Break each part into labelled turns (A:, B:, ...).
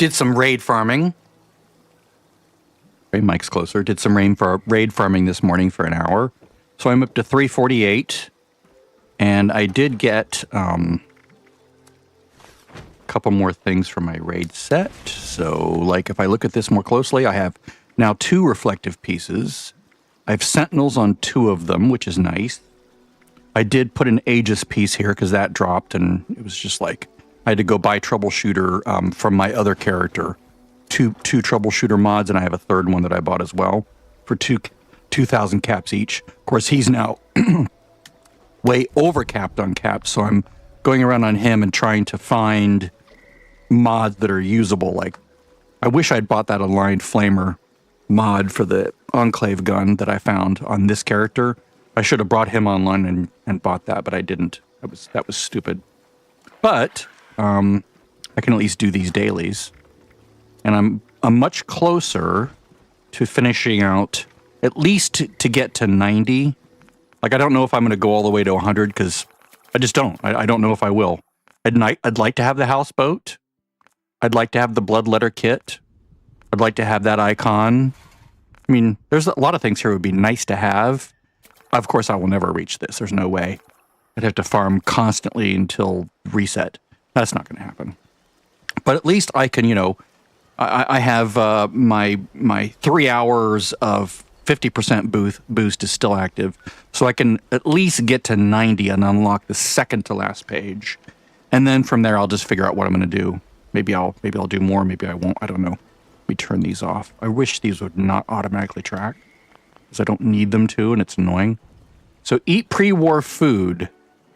A: Did some raid farming. Okay, mic's closer. Did some raid farming this morning for an hour. So I'm up to 348. And I did get a couple more things from my raid set. So, like, if I look at this more closely, I have now 2 reflective pieces. I have sentinels on 2 of them, which is nice. I did put an Aegis piece here because that dropped, and it was just like I had to go buy troubleshooter from my other character. Two troubleshooter mods, and I have a third one that I bought as well for 2,000 caps each. Of course, he's now way over capped on caps, so I'm going around on him and trying to find mods that are usable. Like, I wish I'd bought that aligned flamer mod for the Enclave gun that I found on this character. I should have brought him online and bought that, but I didn't. That was stupid. But I can at least do these dailies, and I'm much closer to finishing out, at least to get to 90. Like, I don't know if I'm going to go all the way to 100 because I just don't. I don't know if I will. I'd like to have the houseboat. I'd like to have the bloodletter kit. I'd like to have that icon. I mean, there's a lot of things here would be nice to have. Of course, I will never reach this. There's no way. I'd have to farm constantly until reset. That's not going to happen. But at least I can, you know, I have my 3 hours of 50% boost is still active, so I can at least get to 90 and unlock the second to last page, and then from there I'll just figure out what I'm going to do. Maybe I'll do more. Maybe I won't. I don't know. Let me turn these off. I wish these would not automatically track, because I don't need them to, and it's annoying. So eat pre-war food.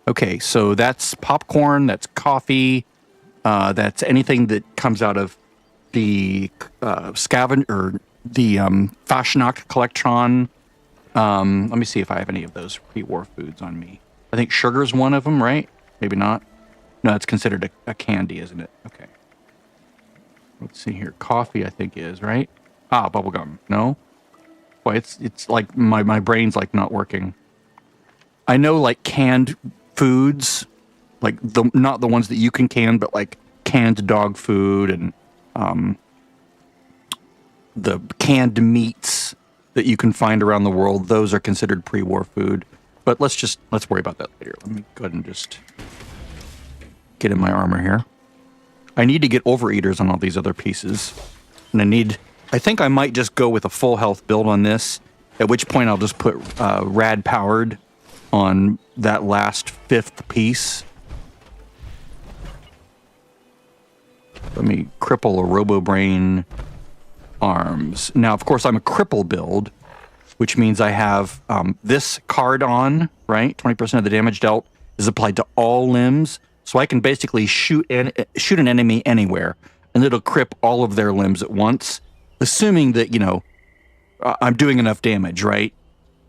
A: Okay, so that's popcorn. That's coffee. That's anything that comes out of the scavenger or the Fashnacht Collectron. Let me see if I have any of those pre-war foods on me. I think sugar's one of them, right? Maybe not. No, it's considered a candy, isn't it? Okay. Let's see here. Coffee, I think, is, right? Ah, bubblegum. No? Boy, it's like my brain's like not working. I know like canned foods, like not the ones that you can can, but like canned dog food and the canned meats that you can find around the world, those are considered pre-war food. But let's worry about that later. Let me go ahead and just get in my armor here. I need to get overeaters on all these other pieces. And I think I might just go with a full health build on this, at which point I'll just put rad powered on that last 5th piece. Let me cripple a RoboBrain arms. Now, of course, I'm a cripple build, which means I have this card on, right? 20% of the damage dealt is applied to all limbs. So I can basically shoot an enemy anywhere, and it'll crip all of their limbs at once, assuming that, you know, I'm doing enough damage, right?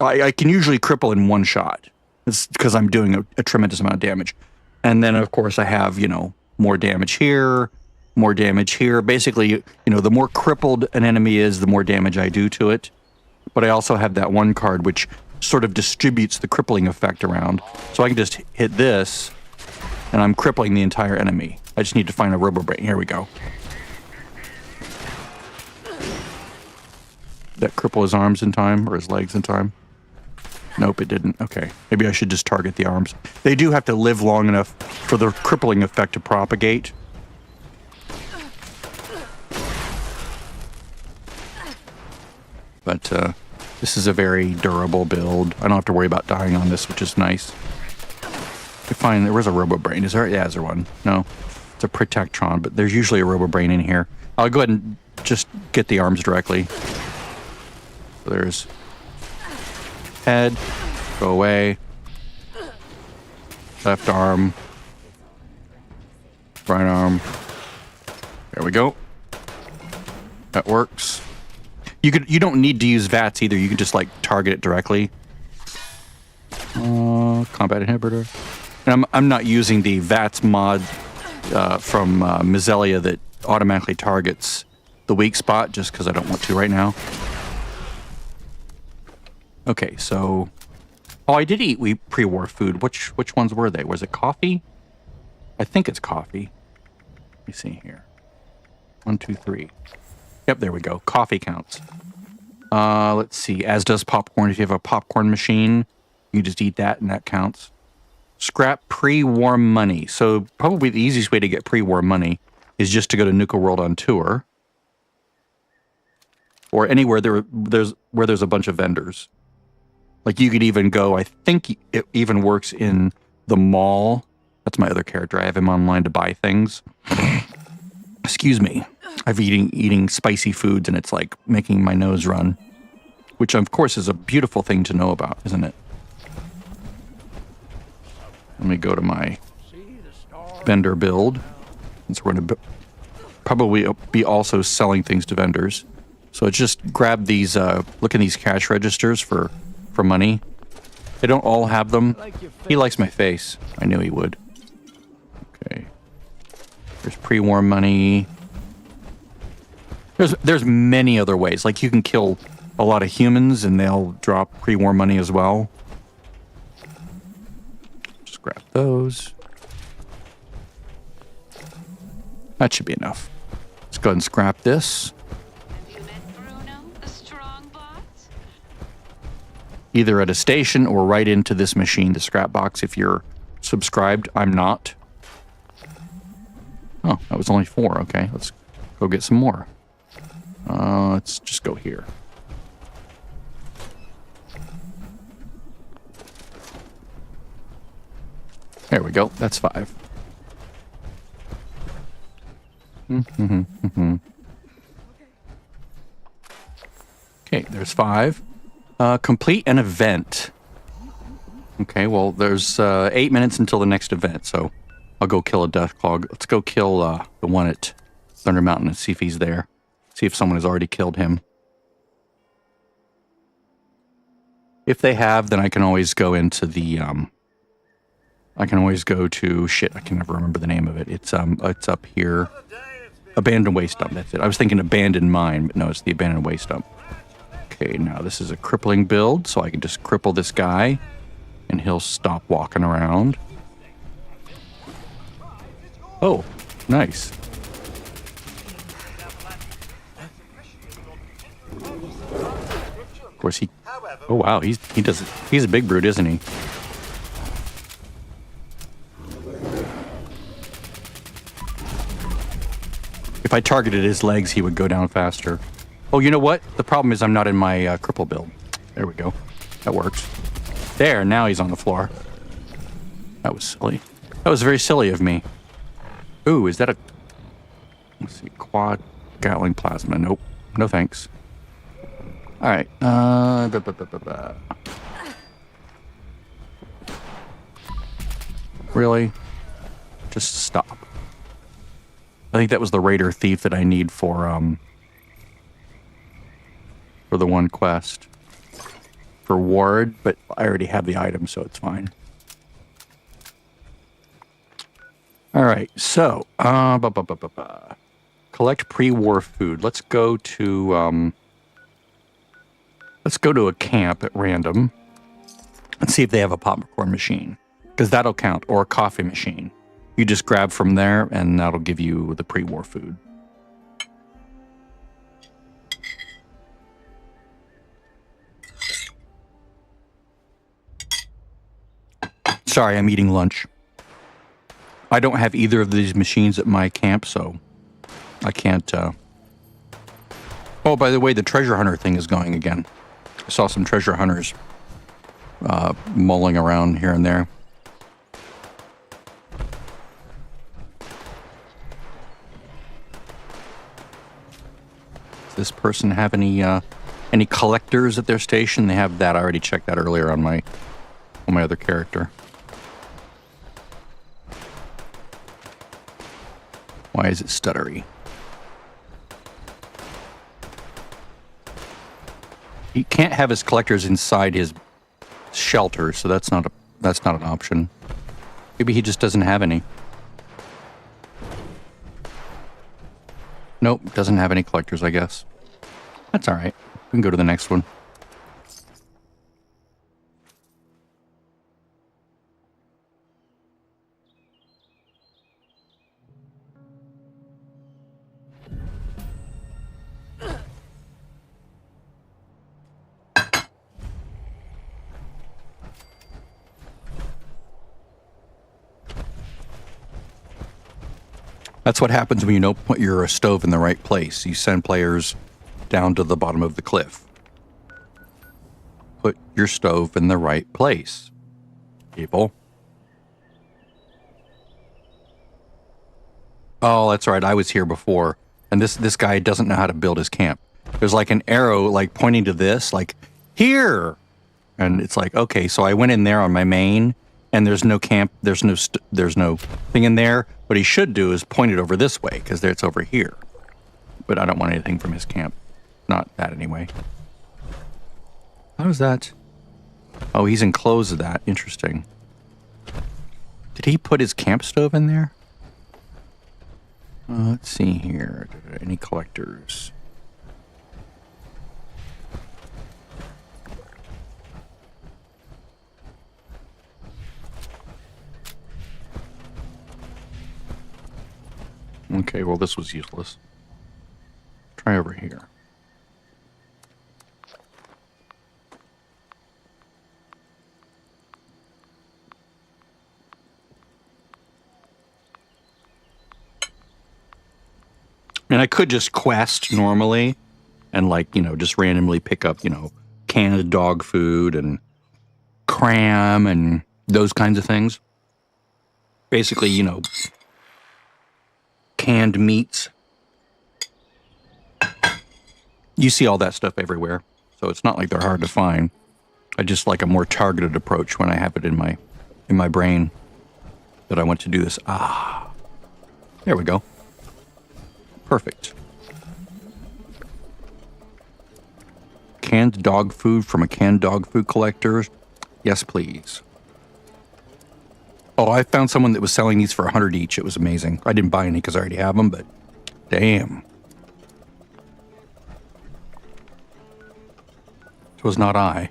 A: I can usually cripple in one shot. It's because I'm doing a tremendous amount of damage. And then, of course, I have, you know, more damage here, more damage here. Basically, you know, the more crippled an enemy is, the more damage I do to it. But I also have that one card which sort of distributes the crippling effect around. So I can just hit this, and I'm crippling the entire enemy. I just need to find a RoboBrain. Here we go. Did that cripple his arms in time, or his legs in time? Nope, it didn't. Okay, maybe I should just target the arms. They do have to live long enough for the crippling effect to propagate. But this is a very durable build. I don't have to worry about dying on this, which is nice. Fine, there was a RoboBrain. Is there? Yeah, is there one? No. It's a Protectron, but there's usually a RoboBrain in here. I'll go ahead and just get the arms directly. So there's head, go away, left arm, right arm. There we go. That works. You don't need to use VATS either. You can just like target it directly. Combat inhibitor. And I'm not using the VATS mod from Mizelia that automatically targets the weak spot just because I don't want to right now. Okay, so... Oh, I did eat pre-war food. Which ones were they? Was it coffee? I think it's coffee. Let me see here. 1, 2, 3. Yep, there we go. Coffee counts. Let's see. As does popcorn. If you have a popcorn machine, you just eat that and that counts. Scrap pre-war money. So probably the easiest way to get pre-war money is just to go to Nuka World on tour. Or anywhere there's a bunch of vendors. Like you could even go, I think it even works in the mall. That's my other character. I have him online to buy things. Excuse me. I've eating spicy foods and it's like making my nose run. Which of course is a beautiful thing to know about, isn't it? Let me go to my vendor build. Since we're going to probably be also selling things to vendors. So just grab these, look in these cash registers for money. They don't all have them. He likes my face. I knew he would. Okay. There's pre-war money. There's many other ways. Like you can kill a lot of humans and they'll drop pre-war money as well. Just grab those. That should be enough. Let's go ahead and scrap this. Either at a station or right into this machine, the scrap box, if you're subscribed. I'm not. Oh, that was only 4. Okay, let's go get some more. Let's just go here. There we go. That's 5. Okay, there's 5. Complete an event. Okay, well, there's 8 minutes until the next event, so I'll go kill a Deathclaw. Let's go kill the one at Thunder Mountain and see if he's there. See if someone has already killed him. If they have, then I can always go into the, I can always go to, shit, I can never remember the name of it. It's up here. Abandoned Waste Dump, that's it. I was thinking Abandoned Mine, but no, it's the Abandoned Waste Dump. Okay, now this is a crippling build, so I can just cripple this guy, and he'll stop walking around. Oh, nice. Of course he... Oh, wow, he's a big brute, isn't he? If I targeted his legs, he would go down faster. Oh, you know what? The problem is I'm not in my cripple build. There we go. That works. There, now he's on the floor. That was silly. That was very silly of me. Ooh, is that a... Let's see, quad Gatling plasma. Nope. No thanks. Alright. Really? Just stop. I think that was the Raider Thief that I need for the one quest. For Ward, but I already have the item, so it's fine. Alright, so, collect pre-war food. Let's go to a camp at random and see if they have a popcorn machine, because that'll count, or a coffee machine. You just grab from there, and that'll give you the pre-war food. Sorry, I'm eating lunch. I don't have either of these machines at my camp, so I can't... Oh, by the way, the treasure hunter thing is going again. I saw some treasure hunters mulling around here and there. Does this person have any collectors at their station? They have that. I already checked that earlier on my other character. Why is it stuttery? He can't have his collectors inside his shelter, so that's not an option. Maybe he just doesn't have any. Nope, doesn't have any collectors, I guess. That's all right. We can go to the next one. That's what happens when you don't put your stove in the right place. You send players down to the bottom of the cliff. Put your stove in the right place, people. Oh, that's right. I was here before. And this guy doesn't know how to build his camp. There's like an arrow like pointing to this, like, here! And it's like, okay, so I went in there on my main, and there's no camp, there's no thing in there. What he should do is point it over this way, because it's over here. But I don't want anything from his camp. Not that anyway. How is that? Oh, he's enclosed to that. Interesting. Did he put his camp stove in there? Let's see here. Any collectors? Okay, well, this was useless. Try over here. And I could just quest normally and, like, you know, just randomly pick up, you know, canned dog food and cram and those kinds of things. Basically, you know, canned meats. You see all that stuff everywhere, so it's not like they're hard to find. I just like a more targeted approach when I have it in my brain that I want to do this. Ah, there we go. Perfect. Canned dog food from a canned dog food collector. Yes, please. Oh, I found someone that was selling these for 100 each. It was amazing. I didn't buy any because I already have them, but damn. It was not I.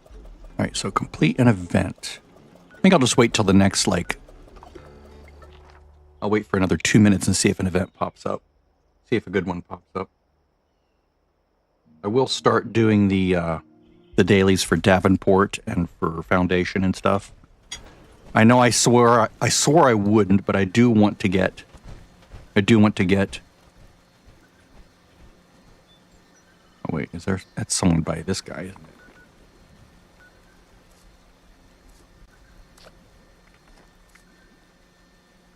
A: All right, so complete an event. I think I'll just wait till the next, like, I'll wait for another 2 minutes and see if an event pops up. See if a good one pops up. I will start doing the dailies for Davenport and for Foundation and stuff. I know I swore I wouldn't, but I do want to get. Oh wait, that's someone by this guy, isn't it?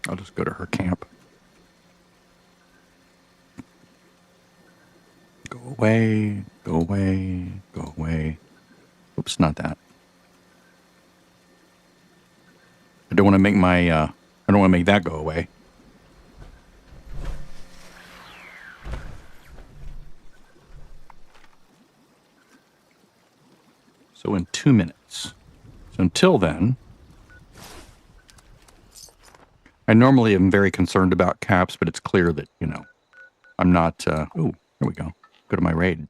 A: I'll just go to her camp. Go away, go away, go away. Oops, not that. I don't want to make my, I don't want to make that go away. So in 2 minutes. So until then, I normally am very concerned about caps, but it's clear that, you know, I'm not, oh, here we go. Go to my raid.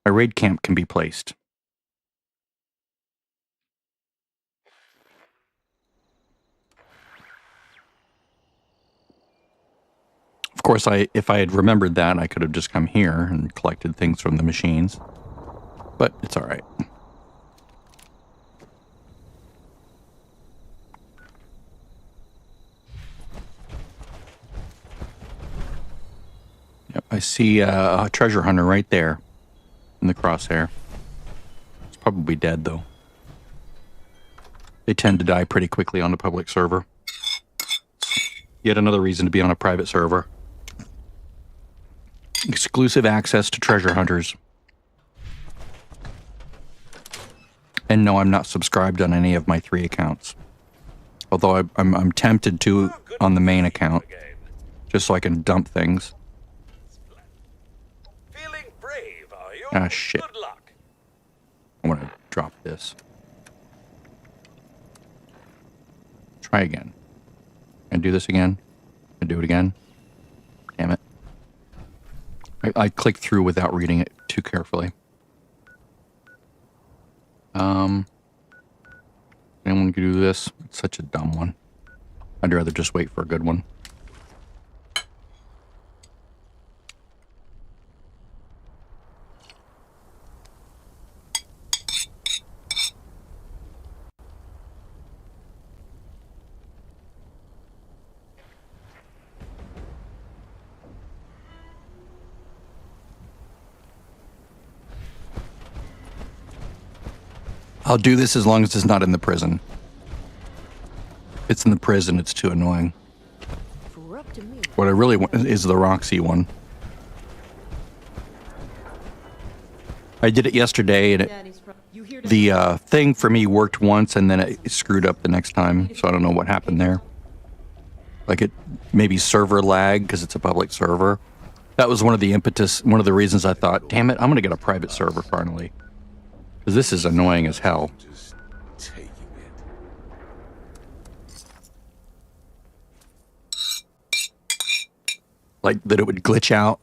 A: My raid camp can be placed. Of course, if I had remembered that, I could have just come here and collected things from the machines. But it's all right. Yep, I see a treasure hunter right there in the crosshair. It's probably dead, though. They tend to die pretty quickly on the public server. Yet another reason to be on a private server. Exclusive access to treasure hunters. And no, I'm not subscribed on any of my 3 accounts. Although I'm tempted to on the main account, just so I can dump things.
B: Feeling brave, are you?
A: Ah, shit.
B: Good luck.
A: I want to drop this. Try again. And do this again. And do it again. Damn it. I clicked through without reading it too carefully. Anyone can do this? It's such a dumb one. I'd rather just wait for a good one. I'll do this as long as it's not in the prison. If it's in the prison, it's too annoying. What I really want is the Roxy one. I did it yesterday, and the thing for me worked once, and then it screwed up the next time, so I don't know what happened there. Like it maybe server lag because it's a public server. That was one of the reasons I thought, damn it, I'm going to get a private server finally. Because this is annoying as hell.
B: Just taking it.
A: Like that it would glitch out.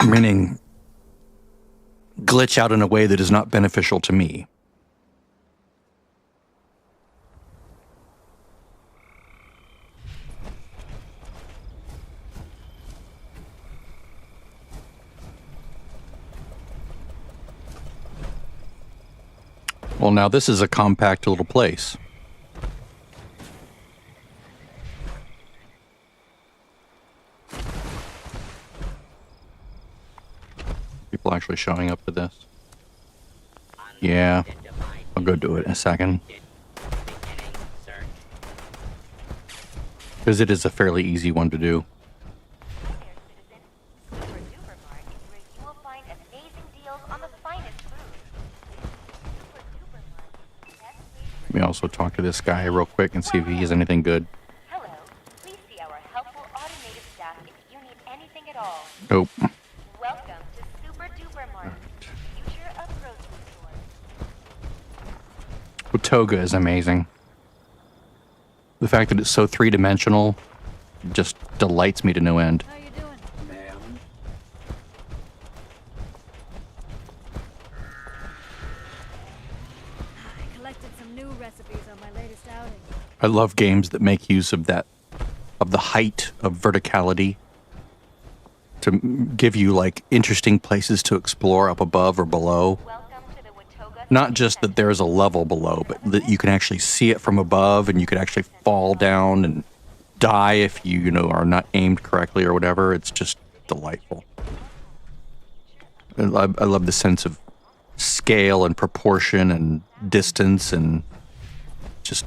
A: Meaning glitch out in a way that is not beneficial to me. Well, now this is a compact little place. People actually showing up for this? Yeah, I'll go do it in a second. Because it is a fairly easy one to do. Let me also talk to this guy real quick and see if he has anything good.
C: Hello. Please see our helpful automated staff if you need anything at all.
A: Nope.
C: Welcome to Super Duper Mart, future of grocery stores.
A: Toga is amazing. The fact that it's so three-dimensional just delights me to no end.
D: How you doing?
B: Ma'am?
D: I collected some new recipes on my latest outing.
A: I love games that make use of that, of the height of verticality to give you like interesting places to explore up above or below.
C: Welcome to the Watoga.
A: Not just that there's a level below, but that you can actually see it from above and you could actually fall down and die if you know, are not aimed correctly or whatever. It's just delightful. I love the sense of scale and proportion and distance, and just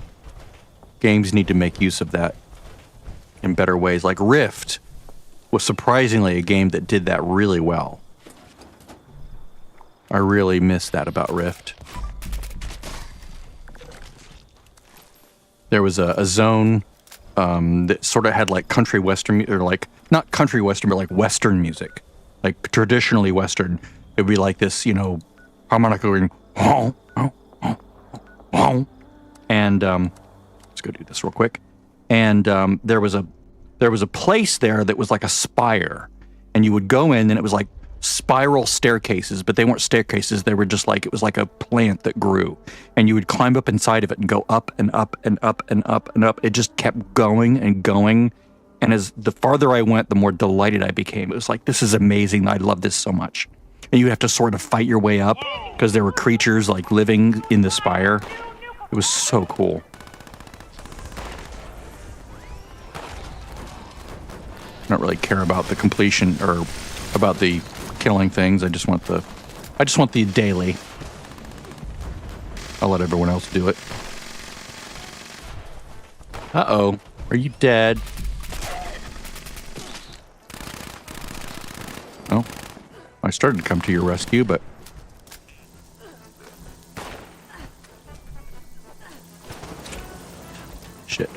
A: games need to make use of that in better ways. Like Rift was surprisingly a game that did that really well. I really miss that about Rift. There was a zone that sort of had like country western, or like not country western, but like western music, like traditionally western. It would be like this, you know, harmonica going, and let's go do this real quick. And there was a place there that was like a spire, and you would go in, and it was like spiral staircases, but they weren't staircases. They were just like, it was like a plant that grew, and you would climb up inside of it and go up and up and up and up and up. It just kept going and going. And as the farther I went, the more delighted I became. It was like, this is amazing. I love this so much. And you have to sort of fight your way up because there were creatures like living in the spire. It was so cool. I don't really care about the completion or about the killing things. I just want the daily. I'll let everyone else do it. Uh-oh. Are you dead? Oh. I started to come to your rescue, but... Shit.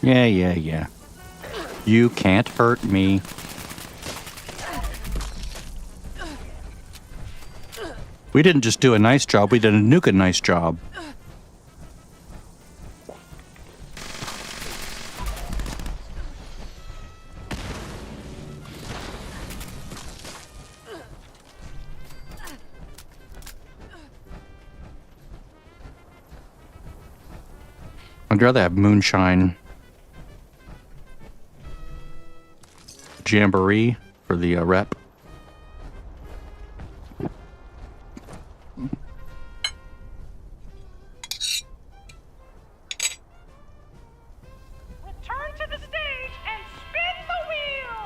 A: Yeah. You can't hurt me. We didn't just do a nice job, we did a nuke a nice job. I'd rather have moonshine. Jamboree for the rep.
C: Return to the stage and spin the wheel.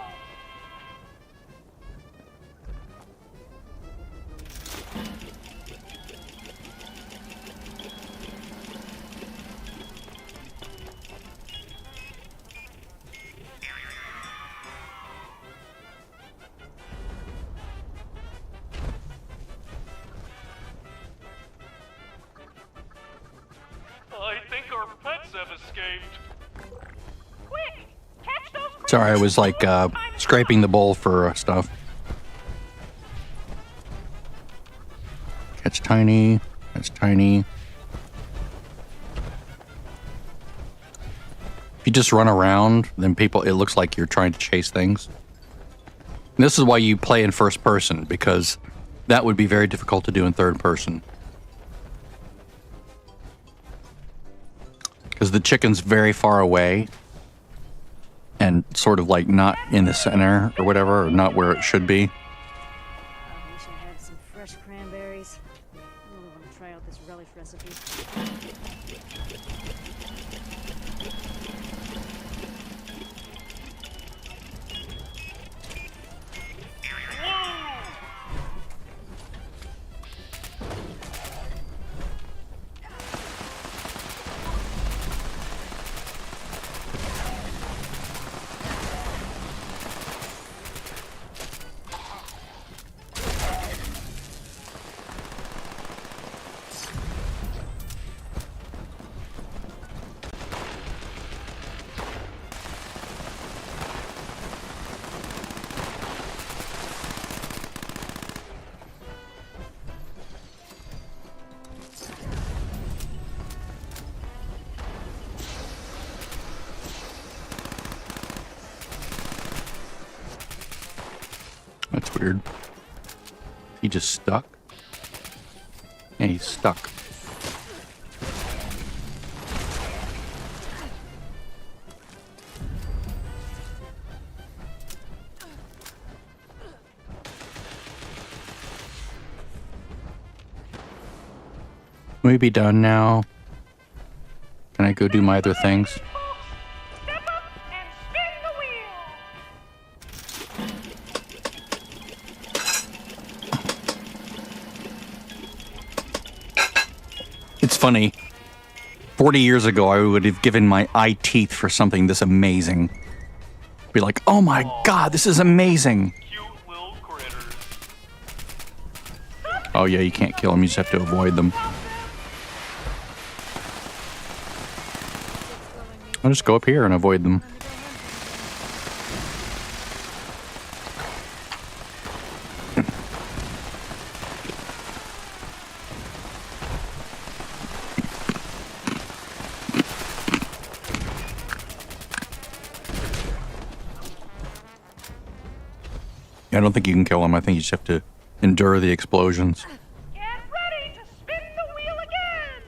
E: your pets have escaped.
C: Quick! Catch those critters!
A: Sorry, I was like scraping the bowl for stuff. Catch tiny. That's tiny. If you just run around, then it looks like you're trying to chase things. And this is why you play in first person, because that would be very difficult to do in third person. Because the chicken's very far away and sort of like not in the center or whatever, or not where it should be.
D: I wish I had some fresh cranberries. I really want to try out this relish recipe.
A: That's weird. He just stuck? Yeah, he's stuck. Can we be done now? Can I go do my other things?
C: Step up and spin the wheel!
A: It's funny. 40 years ago, I would have given my eye teeth for something this amazing. Be like, oh my god, this is amazing.
E: Cute little critters.
A: Oh yeah, you can't kill them, you just have to avoid them. I'll just go up here and avoid them. I don't think you can kill them. I think you just have to endure the explosions.
C: Get ready to spin the wheel again!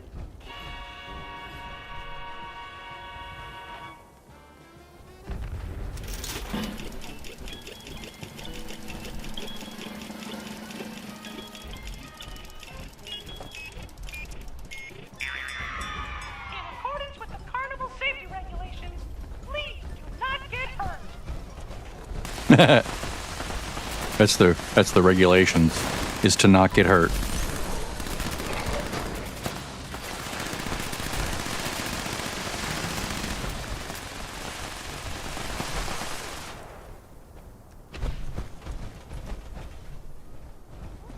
C: In accordance with the carnival safety regulations, please do not get hurt.
A: That's the regulations, is to not get hurt.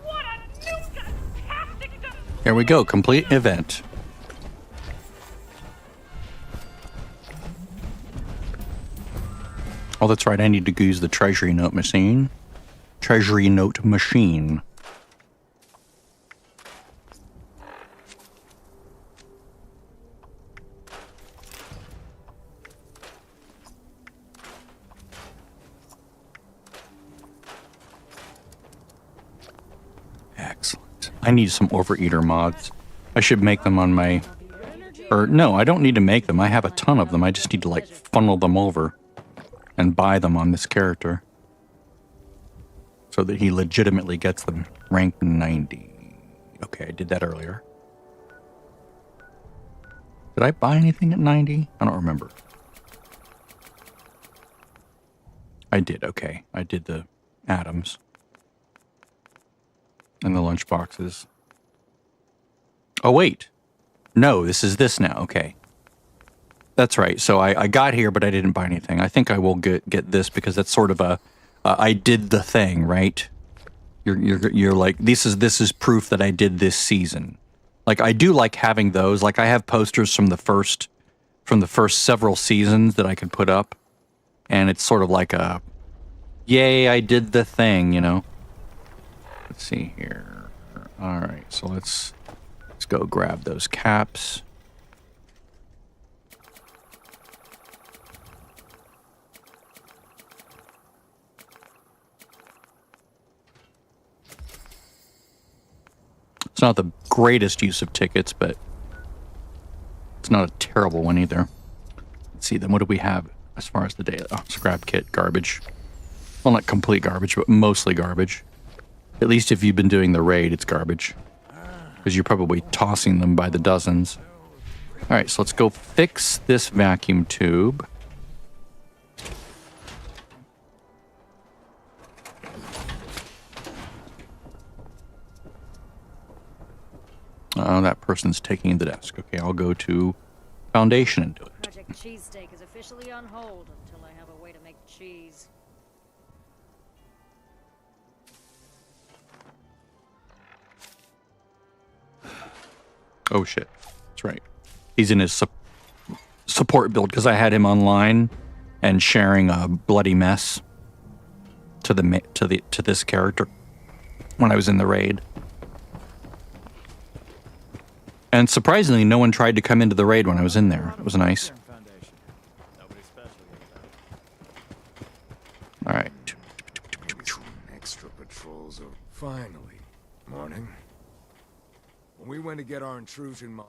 C: What a new fantastic
A: Here we go, complete event. Oh, that's right, I need to use the treasury note machine. Treasury note machine. Excellent. I need some overeater mods. I should make them on my... Or, no, I don't need to make them. I have a ton of them. I just need to, like, funnel them over and buy them on this character, so that he legitimately gets them. Rank 90. Okay, I did that earlier. Did I buy anything at 90? I don't remember. I did, okay. I did the atoms. And the lunch boxes. Oh, wait. No, this is this now, okay. That's right. So I got here, but I didn't buy anything. I think I will get this because that's sort of a... I did the thing, right? You're like, this is proof that I did this season. Like, I do like having those. Like, I have posters from the first several seasons that I could put up, and it's sort of like a, yay, I did the thing, you know. Let's see here. All right, so let's go grab those caps. It's not the greatest use of tickets, but it's not a terrible one either. Let's see, then what do we have as far as the day? Oh, scrap kit, garbage. Well, not complete garbage, but mostly garbage. At least if you've been doing the raid, it's garbage. Because you're probably tossing them by the dozens. All right, so let's go fix this vacuum tube. That person's taking the desk. Okay, I'll go to Foundation and do it.
D: Project Cheesesteak is officially on hold until I have a way to make cheese.
A: Oh shit, that's right. He's in his support build because I had him online and sharing a bloody mess to this character when I was in the raid. And surprisingly, no one tried to come into the raid when I was in there. It was nice. All right.
B: Extra patrols are finally. Morning. When we went to get our intrusion mod.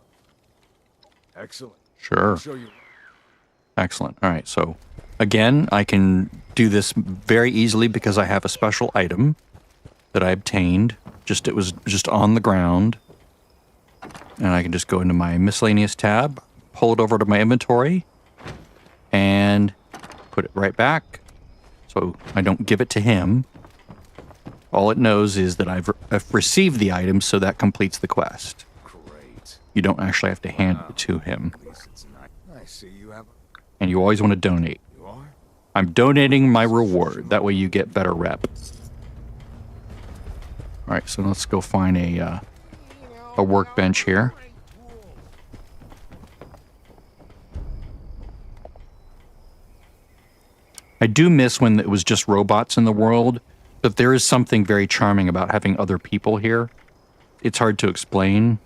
B: Excellent.
A: Sure.
B: I'll show you.
A: Excellent. All right. So, again, I can do this very easily because I have a special item that I obtained. It was just on the ground. And I can just go into my miscellaneous tab, pull it over to my inventory, and put it right back. So I don't give it to him. All it knows is that I've received the item, so that completes the quest.
B: Great.
A: You don't actually have to hand it to him.
B: At least it's not. I see you have.
A: And you always want to donate.
B: You are?
A: I'm donating my reward. That way you get better rep. All right, so let's go find a workbench here. I do miss when it was just robots in the world, but there is something very charming about having other people here. It's hard to explain.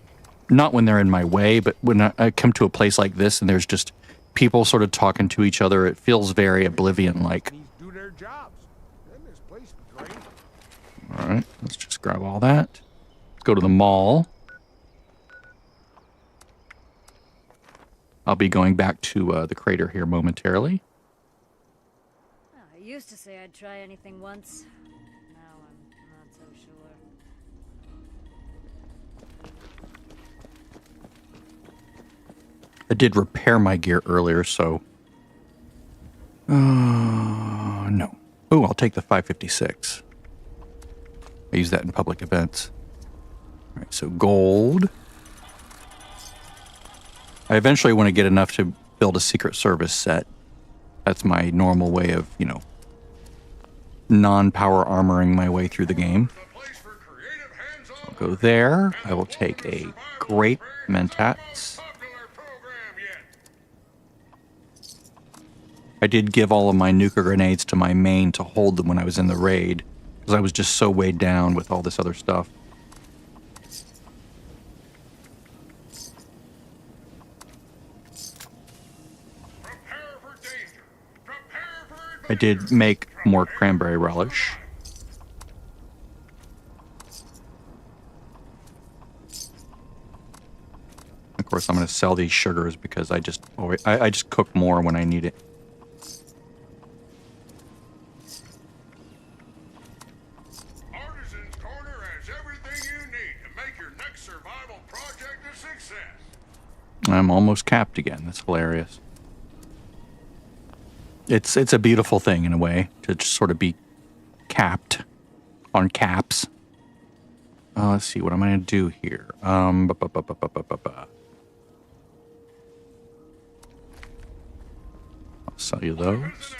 A: Not when they're in my way, but when I come to a place like this and there's just people sort of talking to each other, it feels very Oblivion-like.
B: Do their jobs. Then this place is great.
A: All right, let's just grab all that. Let's go to the mall. I'll be going back to the crater here momentarily.
D: I used to say I'd try anything once. Now I'm not so sure.
A: I did repair my gear earlier, so... no. Oh, I'll take the 556. I use that in public events. All right, so gold. I eventually want to get enough to build a Secret Service set. That's my normal way of, you know, non-power armoring my way through the game. I'll go there. I will take a grape mentats. I did give all of my nuka grenades to my main to hold them when I was in the raid, because I was just so weighed down with all this other stuff. I did make more cranberry relish. Of course, I'm going to sell these sugars because I just cook more when I need it.
B: Artisan's Corner has everything you need to make your next survival project a success.
A: I'm almost capped again. That's hilarious. It's a beautiful thing in a way to just sort of be capped on caps. Let's see what I'm going to do here. I'll sell you those.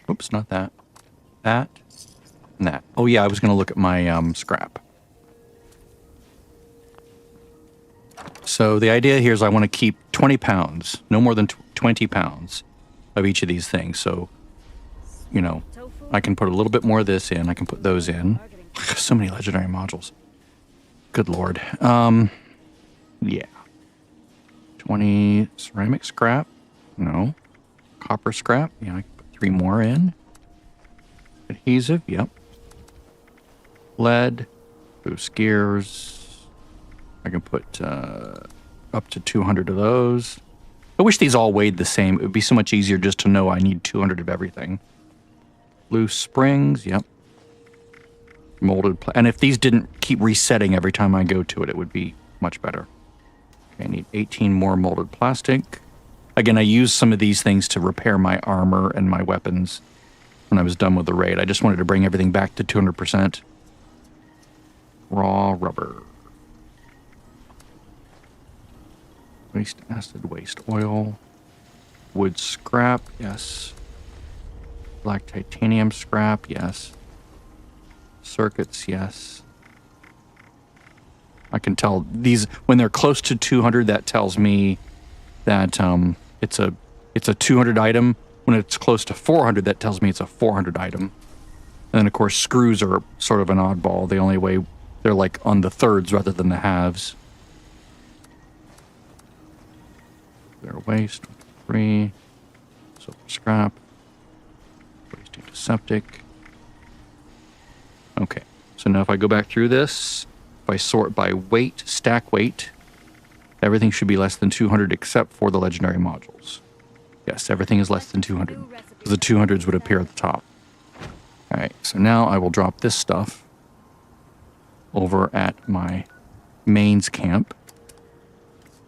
A: Oops, not that. That and that. Oh yeah, I was going to look at my scrap. So the idea here is I want to keep 20 pounds, no more than 20 pounds of each of these things. So, you know, I can put a little bit more of this in. I can put those in. So many legendary modules. Good Lord. Yeah. 20 ceramic scrap. No. Copper scrap. Yeah, I can put 3 more in. Adhesive. Yep. Lead. Boost gears. I can put up to 200 of those. I wish these all weighed the same. It would be so much easier just to know I need 200 of everything. Loose springs. Yep. Molded. And if these didn't keep resetting every time I go to it, it would be much better. Okay, I need 18 more molded plastic. Again, I used some of these things to repair my armor and my weapons when I was done with the raid. I just wanted to bring everything back to 200%. Raw rubber. Waste acid, waste oil. Wood scrap, yes. Black titanium scrap, yes. Circuits, yes. I can tell these when they're close to 200. That tells me that it's a 200 item. When it's close to 400, that tells me it's a 400 item. And then of course screws are sort of an oddball. They only weigh, they're like on the thirds rather than the halves. They're waste 3. Silver scrap. Waste antiseptic. Okay, so now if I go back through this, if I sort by weight, stack weight, everything should be less than 200 except for the legendary modules. Yes, everything is less than 200. Because the 200s would appear at the top. All right, so now I will drop this stuff over at my mains camp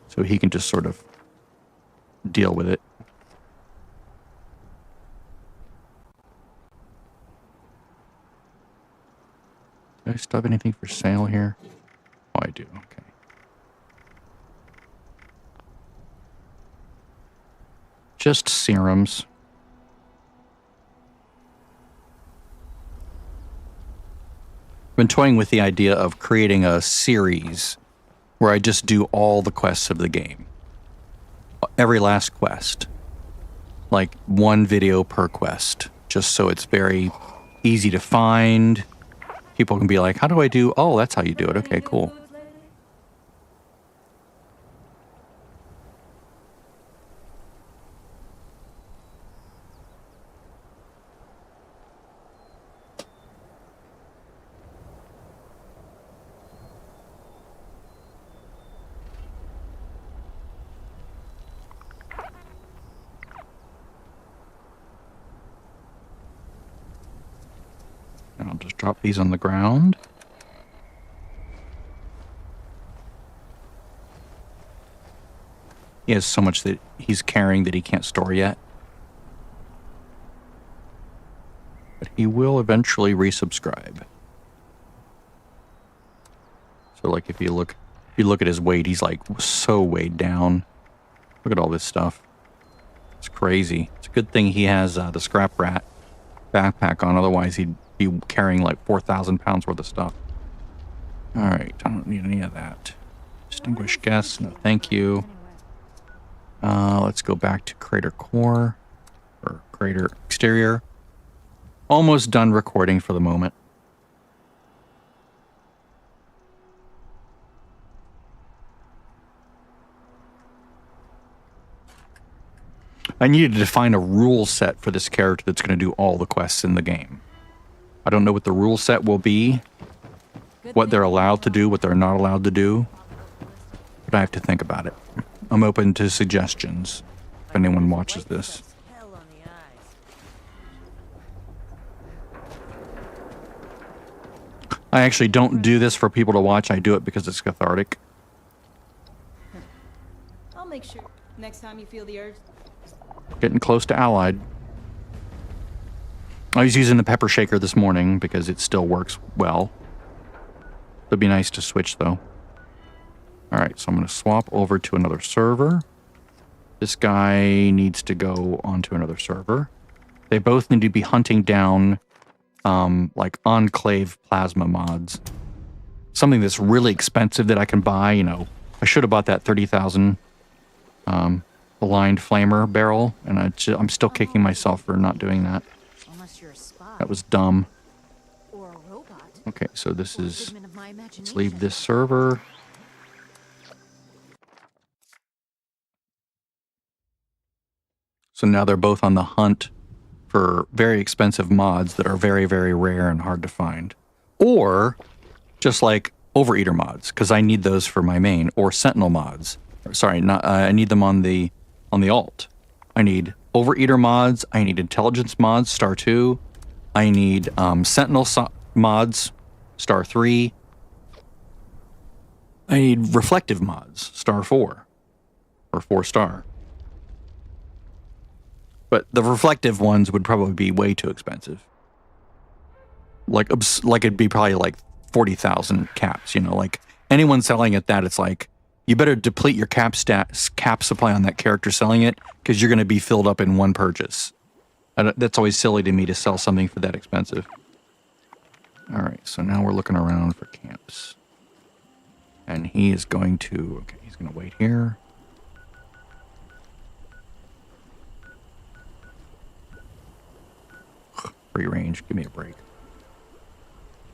A: so he can just sort of deal with it. Do I still have anything for sale here? Oh, I do. Okay. Just serums. I've been toying with the idea of creating a series where I just do all the quests of the game. Every last quest. Like one video per quest. Just so it's very easy to find. People can be like, how do I do? Oh, that's how you do it. Okay, cool. And I'll just drop these on the ground. He has so much that he's carrying that he can't store yet. But he will eventually resubscribe. So like if you look at his weight, he's like so weighed down. Look at all this stuff. It's crazy. It's a good thing he has the scrap rat backpack on, otherwise he'd be carrying like 4,000 pounds worth of stuff. All right, I don't need any of that. Distinguished guests, no thank you. Let's go back to crater core, or crater exterior. Almost done recording for the moment. I needed to define a rule set for this character that's going to do all the quests in the game. I don't know what the rule set will be, what they're allowed to do, what they're not allowed to do, but I have to think about it. I'm open to suggestions if anyone watches this. I actually don't do this for people to watch. I do it because it's cathartic.
F: I'll make sure next time you feel the urge.
A: Getting close to allied. I was using the pepper shaker this morning because it still works well. It'd be nice to switch though. Alright, so I'm going to swap over to another server. This guy needs to go onto another server. They both need to be hunting down like enclave plasma mods. Something that's really expensive that I can buy, you know, I should have bought that 30,000 aligned flamer barrel, and I'm still kicking myself for not doing that.
D: Unless you're a spy.
A: That was dumb.
D: Or a robot.
A: Okay, so this
D: Or a
A: is...
D: figment of my imagination.
A: Let's leave this server. So now they're both on the hunt for very expensive mods that are very, very rare and hard to find. Or just like Overeater mods, because I need those for my main, or Sentinel mods. Sorry, not I need them on the alt. I need Overeater mods, I need Intelligence mods, star 2. I need Sentinel mods, star 3. I need Reflective mods, star 4. Or 4 star. But the reflective ones would probably be way too expensive. Like it'd be probably like 40,000 caps, you know, like anyone selling at that, it's like, you better deplete your cap supply on that character selling it, because you're going to be filled up in one purchase. That's always silly to me to sell something for that expensive. All right, so now we're looking around for camps. And he is going to, okay, he's going to wait here. Free range, give me a break.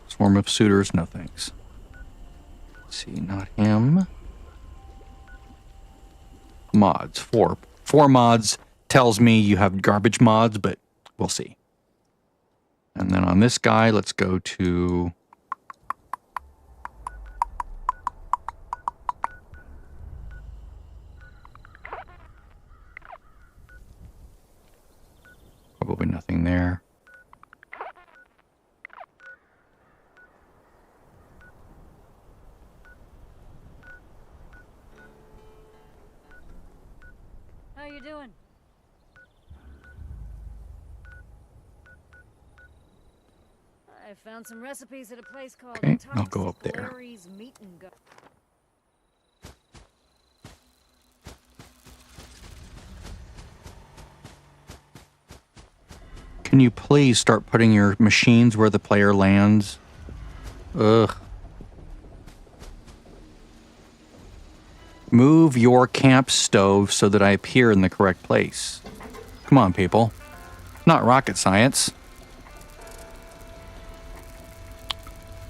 A: Swarm of suitors, no thanks. Let's see, not him. Mods, 4. 4 mods tells me you have garbage mods, but we'll see. And then on this guy, let's go to... Probably nothing there.
D: How you doing? I found some recipes at a place called
A: Okay, I'll go up there.
D: Larry's Meat and Go.
A: Can you please start putting your machines where the player lands? Ugh. Move your camp stove so that I appear in the correct place. Come on, people. Not rocket science.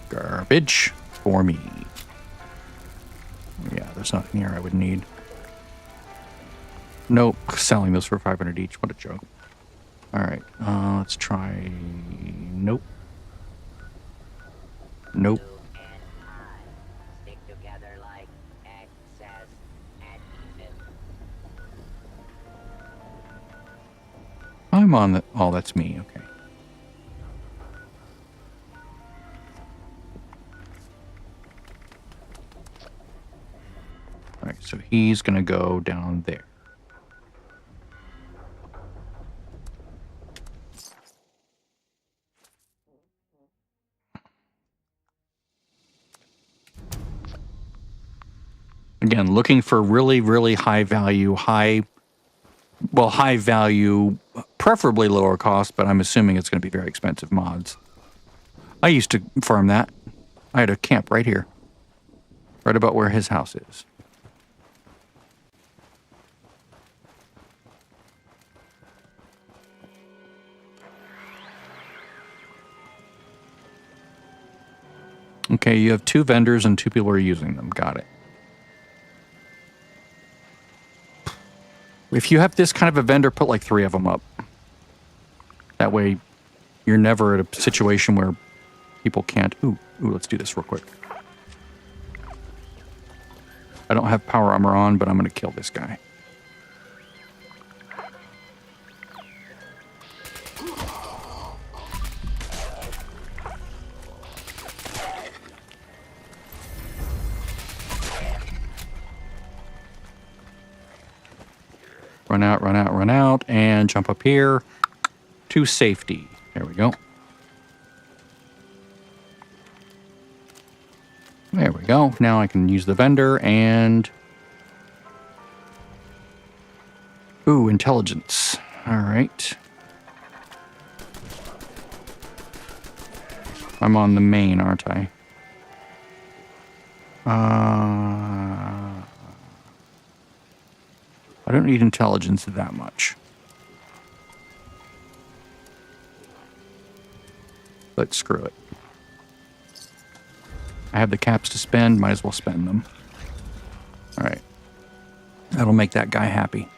A: Garbage for me. Yeah, there's nothing here I would need. Nope, selling those for 500 each. What a joke. All right, let's try... Nope. Nope. I'm on the... Oh, that's me. Okay. All right, so he's going to go down there. Again, looking for really, really high value, high value, preferably lower cost, but I'm assuming it's going to be very expensive mods. I used to farm that. I had a camp right here. Right about where his house is. Okay, you have 2 vendors and 2 people are using them. Got it. If you have this kind of a vendor, put like 3 of them up. That way, you're never at a situation where people can't... Ooh, let's do this real quick. I don't have power armor on, but I'm going to kill this guy. Run out, run out, run out, and jump up here to safety. There we go. There we go. Now I can use the vendor and... Ooh, intelligence. All right. I'm on the main, aren't I? don't need intelligence that much. But screw it. I have the caps to spend, might as well spend them. Alright. That'll make that guy happy.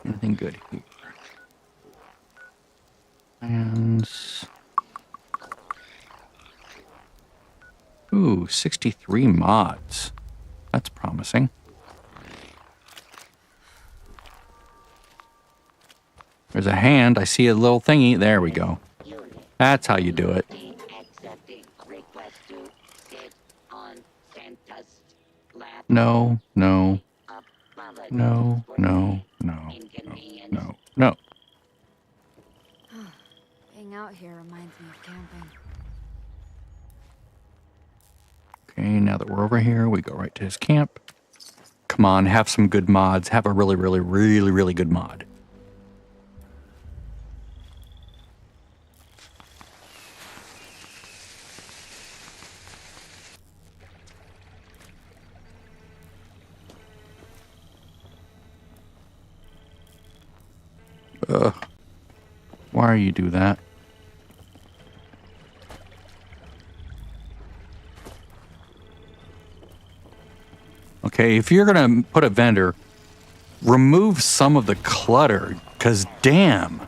A: Anything good here? And... Ooh, 63 mods. That's promising. There's a hand. I see a little thingy. There we go. That's how you do it. No, no. No, no, no, no, no.
D: Being out here reminds me of camping.
A: Okay, now that we're over here, we go right to his camp. Come on, have some good mods. Have a really, really, really, really good mod. Why you do that? Okay, if you're gonna put a vendor, remove some of the clutter, because damn.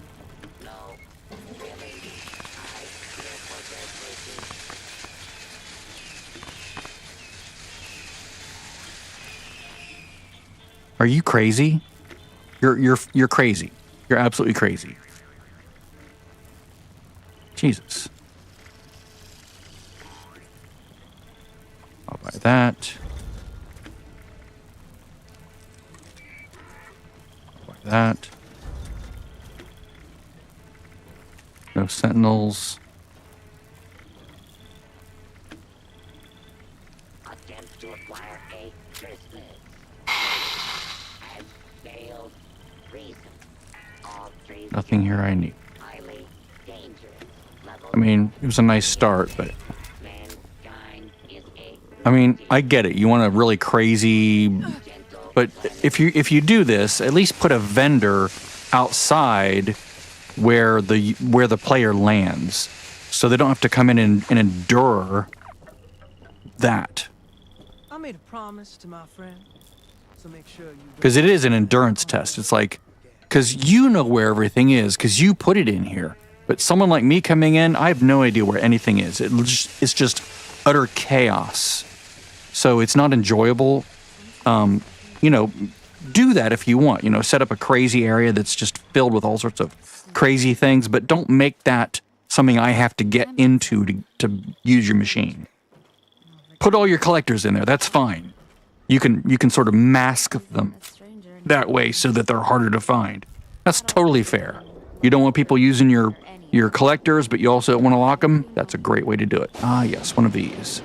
A: Are you crazy? You're crazy. You're absolutely crazy. Jesus. I'll buy that. I'll buy that. No sentinels.
G: Attempt to acquire a Christmas has failed. Reason. All three
A: Nothing here I need.
G: highly dangerous. Level
A: I mean, it was a nice start, but
G: mankind is a
A: I mean, I get it. You want a really crazy, but if you do this, at least put a vendor outside where the player lands, so they don't have to come in and endure that.
H: I made a promise to my friend, so make sure you.
A: Because it is an endurance test. It's like, because you know where everything is, because you put it in here. But someone like me coming in, I have no idea where anything is. It's just utter chaos. So it's not enjoyable. You know, do that if you want. You know, set up a crazy area that's just filled with all sorts of crazy things, but don't make that something I have to get into to use your machine. Put all your collectors in there. That's fine. You can sort of mask them that way so that they're harder to find. That's totally fair. You don't want people using your collectors, but you also want to lock them. That's a great way to do it. Ah, yes, one of these.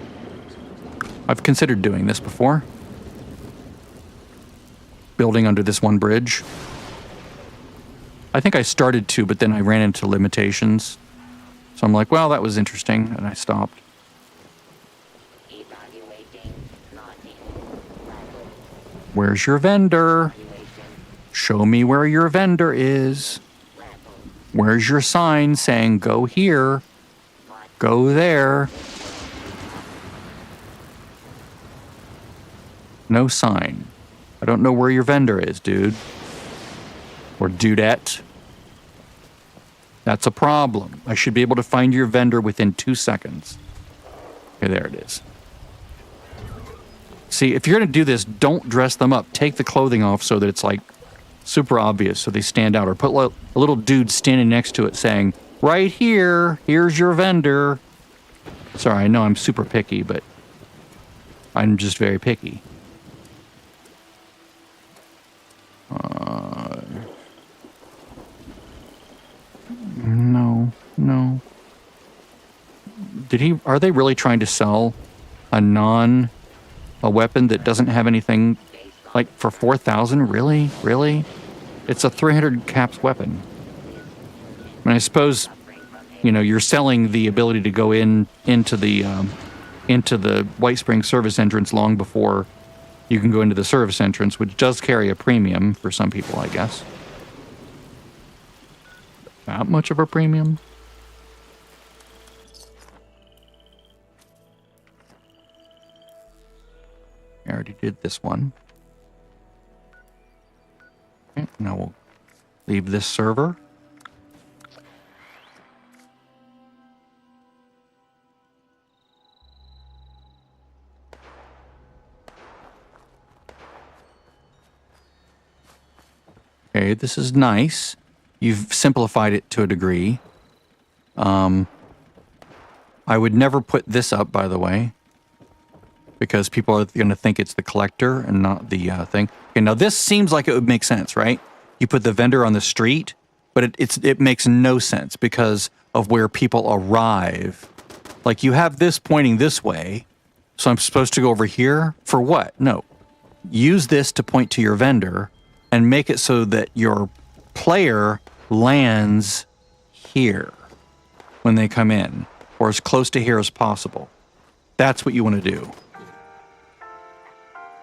A: I've considered doing this before. Building under this one bridge. I think I started to, but then I ran into limitations. So I'm like, well, that was interesting, and I stopped.
G: evaluating nothing.
A: Where's your vendor? Show me where your vendor is. Where's your sign saying go here? Go there. No sign. I don't know where your vendor is, dude. Or dudette. That's a problem. I should be able to find your vendor within 2 seconds. Okay, there it is. See, if you're going to do this, don't dress them up. Take the clothing off so that it's like super obvious so they stand out. Or put a little dude standing next to it saying, right here, here's your vendor. Sorry, I know I'm super picky, but I'm just very picky. No. Are they really trying to sell a weapon that doesn't have anything, like, for 4,000? Really? Really? It's a 300 caps weapon. And I suppose, you know, you're selling the ability to go into the White Springs service entrance long before you can go into the service entrance, which does carry a premium for some people, I guess. Not much of a premium. I already did this one. Okay, now we'll leave this server. Okay, this is nice. You've simplified it to a degree. I would never put this up, by the way, because people are going to think it's the collector and not the thing. Okay, now this seems like it would make sense, right? You put the vendor on the street, but it makes no sense because of where people arrive. Like, you have this pointing this way, so I'm supposed to go over here? For what? No. Use this to point to your vendor and make it so that your player lands here when they come in, or as close to here as possible. That's what you want to do.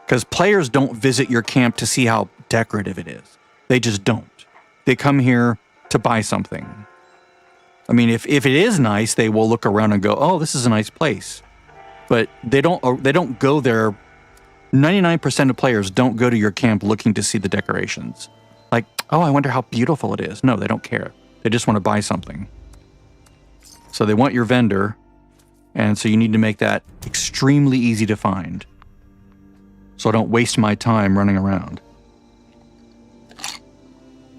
A: Because players don't visit your camp to see how decorative it is. They just don't. They come here to buy something. I mean, if it is nice, they will look around and go, oh, this is a nice place. But they don't go there. 99% of players don't go to your camp looking to see the decorations. Like, oh, I wonder how beautiful it is. No, they don't care. They just want to buy something. So they want your vendor, and so you need to make that extremely easy to find. So I don't waste my time running around.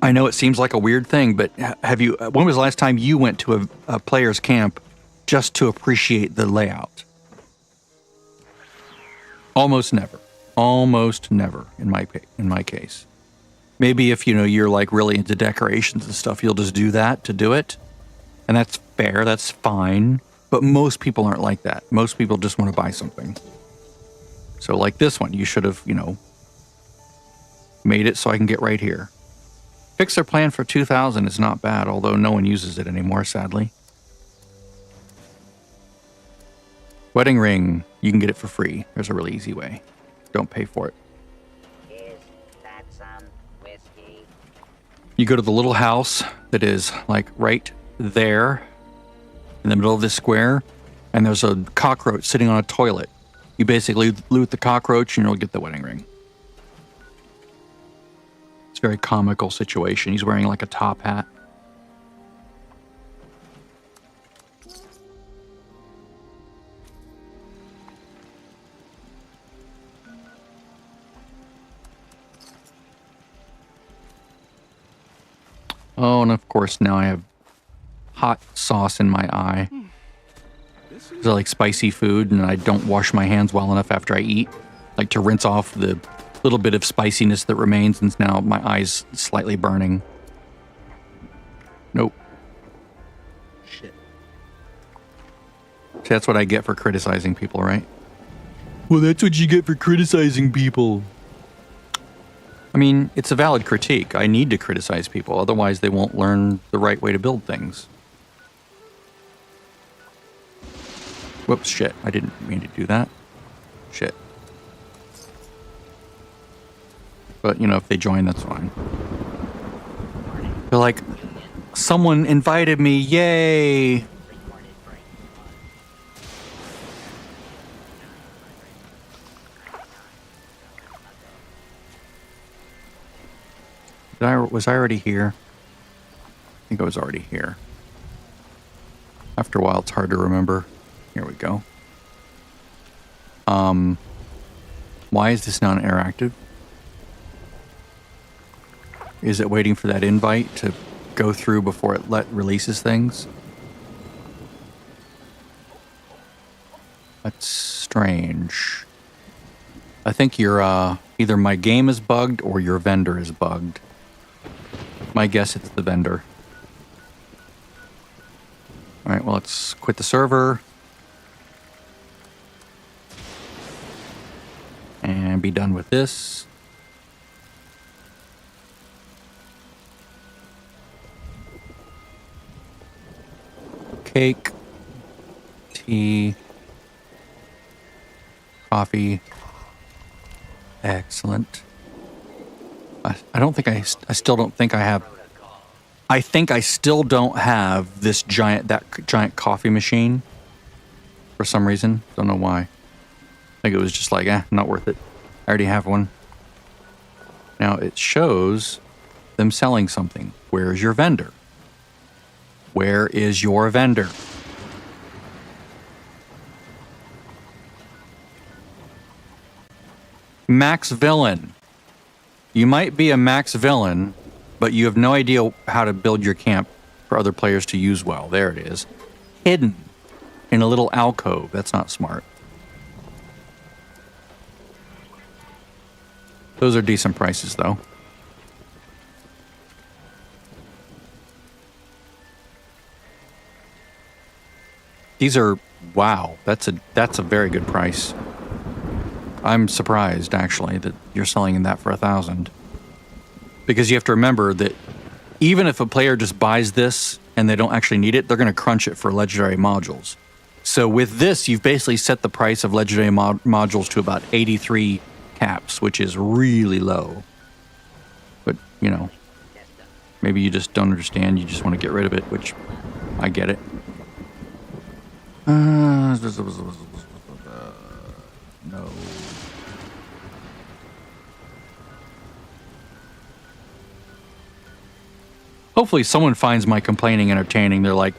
A: I know it seems like a weird thing, but when was the last time you went to a player's camp just to appreciate the layout? Almost never. Almost never in my case. Maybe if, you know, you're like really into decorations and stuff, you'll just do that to do it. And that's fair, that's fine. But most people aren't like that. Most people just want to buy something. So like this one, you should have, you know, made it so I can get right here. Fixer plan for 2,000 is not bad, although no one uses it anymore, sadly. Wedding ring, you can get it for free. There's a really easy way. Don't pay for it.
G: Is that some whiskey?
A: You go to the little house that is like right there in the middle of this square, and there's a cockroach sitting on a toilet. You basically loot the cockroach and you'll get the wedding ring. It's a very comical situation. He's wearing like a top hat. Oh, and of course now I have hot sauce in my eye. Because I like spicy food and I don't wash my hands well enough after I eat. Like to rinse off the little bit of spiciness that remains, and now my eye's slightly burning. Nope. Shit. See, that's what I get for criticizing people, right? Well, that's what you get for criticizing people. I mean, it's a valid critique. I need to criticize people, otherwise they won't learn the right way to build things. Whoops, shit. I didn't mean to do that. Shit. But, you know, if they join, that's fine. They're like, someone invited me, yay! Was I already here? I think I was already here. After a while, it's hard to remember. Here we go. Why is this not interactive? Is it waiting for that invite to go through before it releases things? That's strange. I think you're either my game is bugged or your vendor is bugged. My guess it's the vendor. All right, well, let's quit the server. And be done with this. cake, tea, coffee. Excellent. I don't think I still don't think I have. I think I still don't have this giant coffee machine for some reason. Don't know why. I think it was just like, not worth it. I already have one. Now it shows them selling something. Where's your vendor? Where is your vendor? Max Villain. You might be a max villain, but you have no idea how to build your camp for other players to use well. There it is. Hidden in a little alcove. That's not smart. Those are decent prices, though. These are, wow, that's a very good price. I'm surprised, actually, that you're selling that for 1,000. Because you have to remember that even if a player just buys this and they don't actually need it, they're going to crunch it for legendary modules. So with this, you've basically set the price of legendary modules to about 83 caps, which is really low. But, you know, maybe you just don't understand. You just want to get rid of it, which I get it. No. Hopefully someone finds my complaining entertaining. They're like,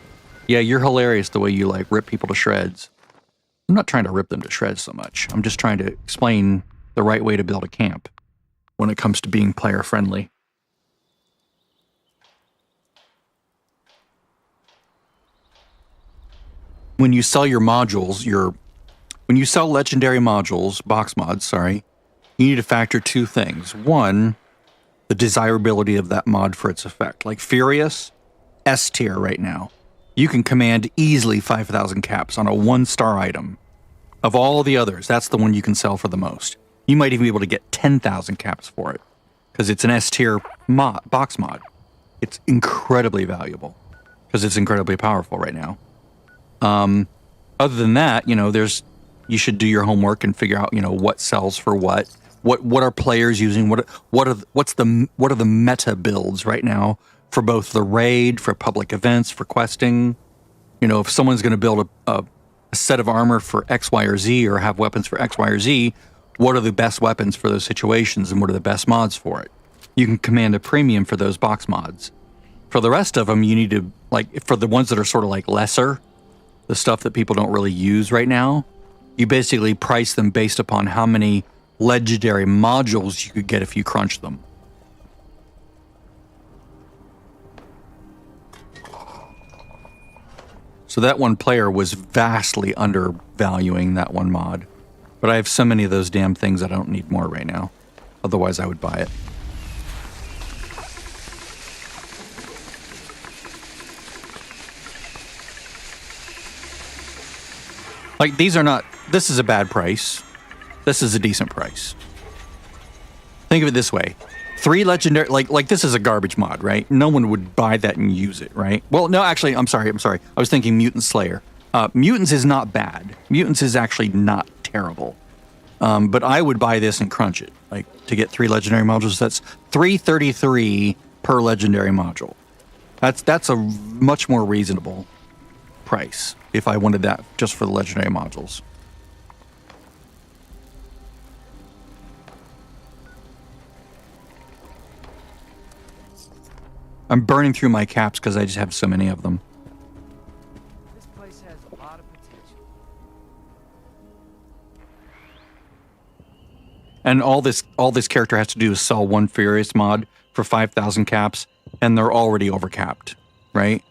A: yeah, you're hilarious the way you like rip people to shreds. I'm not trying to rip them to shreds so much. I'm just trying to explain the right way to build a camp when it comes to being player friendly. When you sell your modules, when you sell legendary modules, box mods, sorry, you need to factor two things. One, the desirability of that mod for its effect. Like Furious, S tier right now. You can command easily 5,000 caps on a 1-star item. Of all the others, that's the one you can sell for the most. You might even be able to get 10,000 caps for it because it's an S tier box mod. It's incredibly valuable because it's incredibly powerful right now. Other than that, you know, you should do your homework and figure out, you know, what sells for what are players using, what are the meta builds right now for both the raid, for public events, for questing. You know, if someone's going to build a set of armor for X, Y, or Z, or have weapons for X, Y, or Z, what are the best weapons for those situations and what are the best mods for it? You can command a premium for those box mods. For the rest of them, you need to, like, for the ones that are sort of like lesser, the stuff that people don't really use right now, you basically price them based upon how many legendary modules you could get if you crunch them. So that one player was vastly undervaluing that one mod. But I have so many of those damn things I don't need more right now. Otherwise I would buy it. Like, these are not, this is a bad price. This is a decent price. Think of it this way. 3 legendary, like this is a garbage mod, right? No one would buy that and use it, right? Well, no, actually, I'm sorry. I was thinking Mutant Slayer. Mutants is not bad. Mutants is actually not terrible. But I would buy this and crunch it. Like, to get 3 legendary modules, that's $333 per legendary module. That's a much more reasonable price if I wanted that just for the legendary modules. I'm burning through my caps because I just have so many of them.
H: This place has a lot of potential.
A: And all this character has to do is sell one Furious mod for 5,000 caps, and they're already overcapped, right?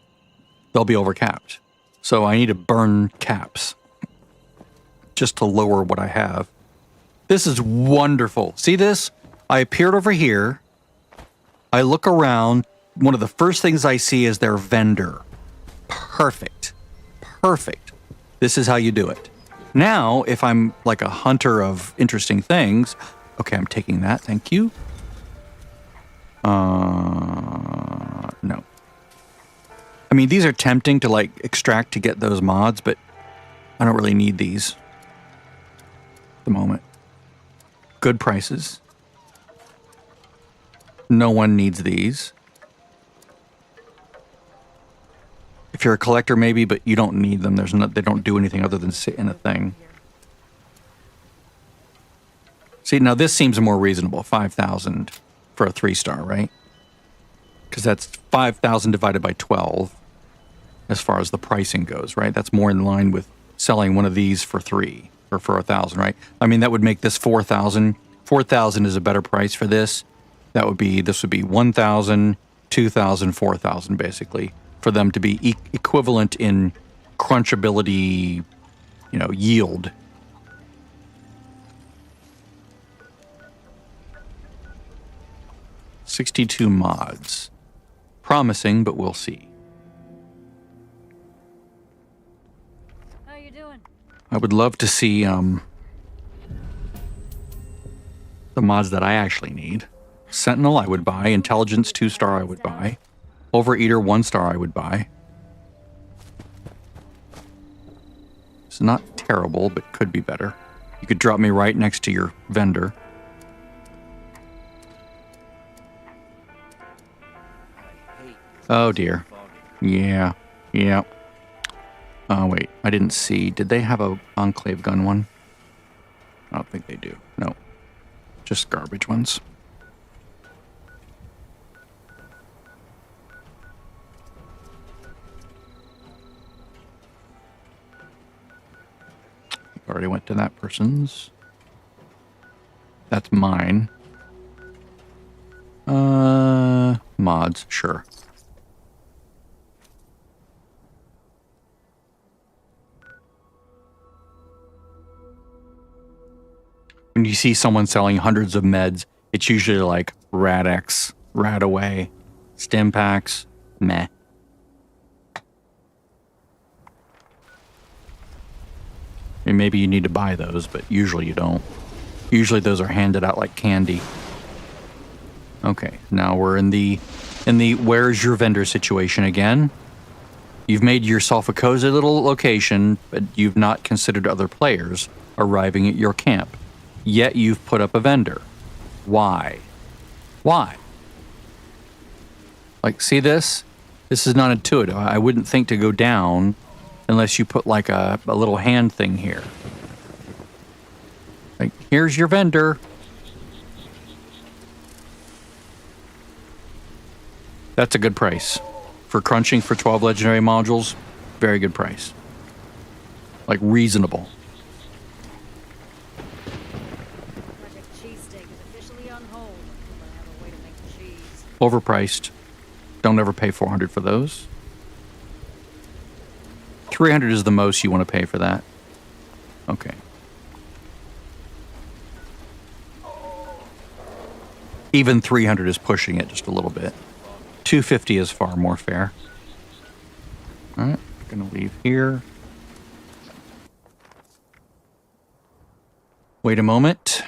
A: They'll be overcapped. So I need to burn caps just to lower what I have. This is wonderful. See this? I appeared over here. I look around. One of the first things I see is their vendor. Perfect. Perfect. This is how you do it. Now, if I'm like a hunter of interesting things, okay, I'm taking that. Thank you. No. I mean, these are tempting to like extract to get those mods, but I don't really need these at the moment. Good prices. No one needs these. If you're a collector, maybe, but you don't need them. There's no, they don't do anything other than sit in a thing. See, now this seems more reasonable. 5,000 for a 3-star, right? Because that's 5,000 divided by 12 as far as the pricing goes, right? That's more in line with selling one of these for 3 or for 1,000, right? I mean, that would make this 4,000. 4,000 is a better price for this. This would be 1,000, 2,000, 4,000 basically, for them to be equivalent in crunchability, you know, yield. $62 mods. Promising, but we'll see.
D: How you doing?
A: I would love to see the mods that I actually need. Sentinel I would buy. Intelligence 2-star I would buy. Overeater 1-star I would buy. It's not terrible, but could be better. You could drop me right next to your vendor. Oh dear. Yeah. Yeah. Oh wait, I didn't see. Did they have a Enclave gun one? I don't think they do. No. Just garbage ones. Already went to that person's. That's mine. Mods, sure. When you see someone selling hundreds of meds, it's usually like Rad-X, Rad-Away, Stim Packs, meh. And maybe you need to buy those, but usually you don't. Usually those are handed out like candy. Okay, now we're in the where's your vendor situation again. You've made yourself a cozy little location, but you've not considered other players arriving at your camp. Yet you've put up a vendor. Why? Why? Like, see this? This is not intuitive. I wouldn't think to go down unless you put like a little hand thing here. Like, here's your vendor. That's a good price. For crunching for 12 legendary modules, very good price. Like, reasonable. Overpriced. Don't ever pay 400 for those. 300 is the most you want to pay for that. Okay. Even 300 is pushing it just a little bit. 250 is far more fair. All right, gonna leave here. Wait a moment.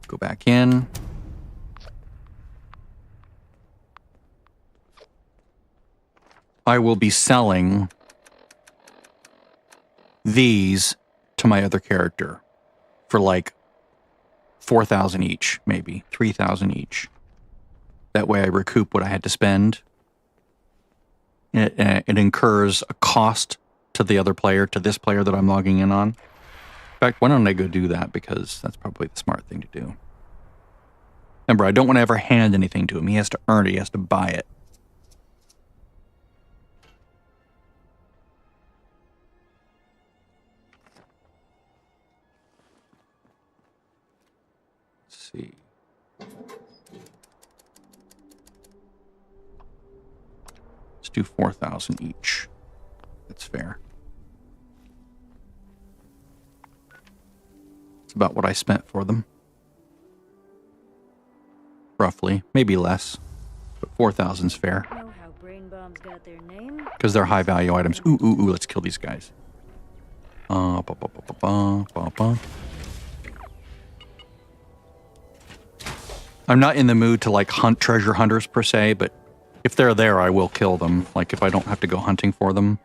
A: Go back in. I will be selling these to my other character for like 4,000 each, maybe 3,000 each. That way I recoup what I had to spend. It incurs a cost to the other player, to this player that I'm logging in on. In fact, why don't I go do that? Because that's probably the smart thing to do. Remember, I don't want to ever hand anything to him. He has to earn it. He has to buy it. Let's see. Let's do 4,000 each. That's fair. It's about what I spent for them. Roughly. Maybe less. But 4,000's fair.
D: Know how brain bombs got their name?
A: Because they're high value items. Ooh, ooh, ooh, let's kill these guys. I'm not in the mood to like hunt treasure hunters per se, but If they're there, I will kill them. Like, if I don't have to go hunting for them.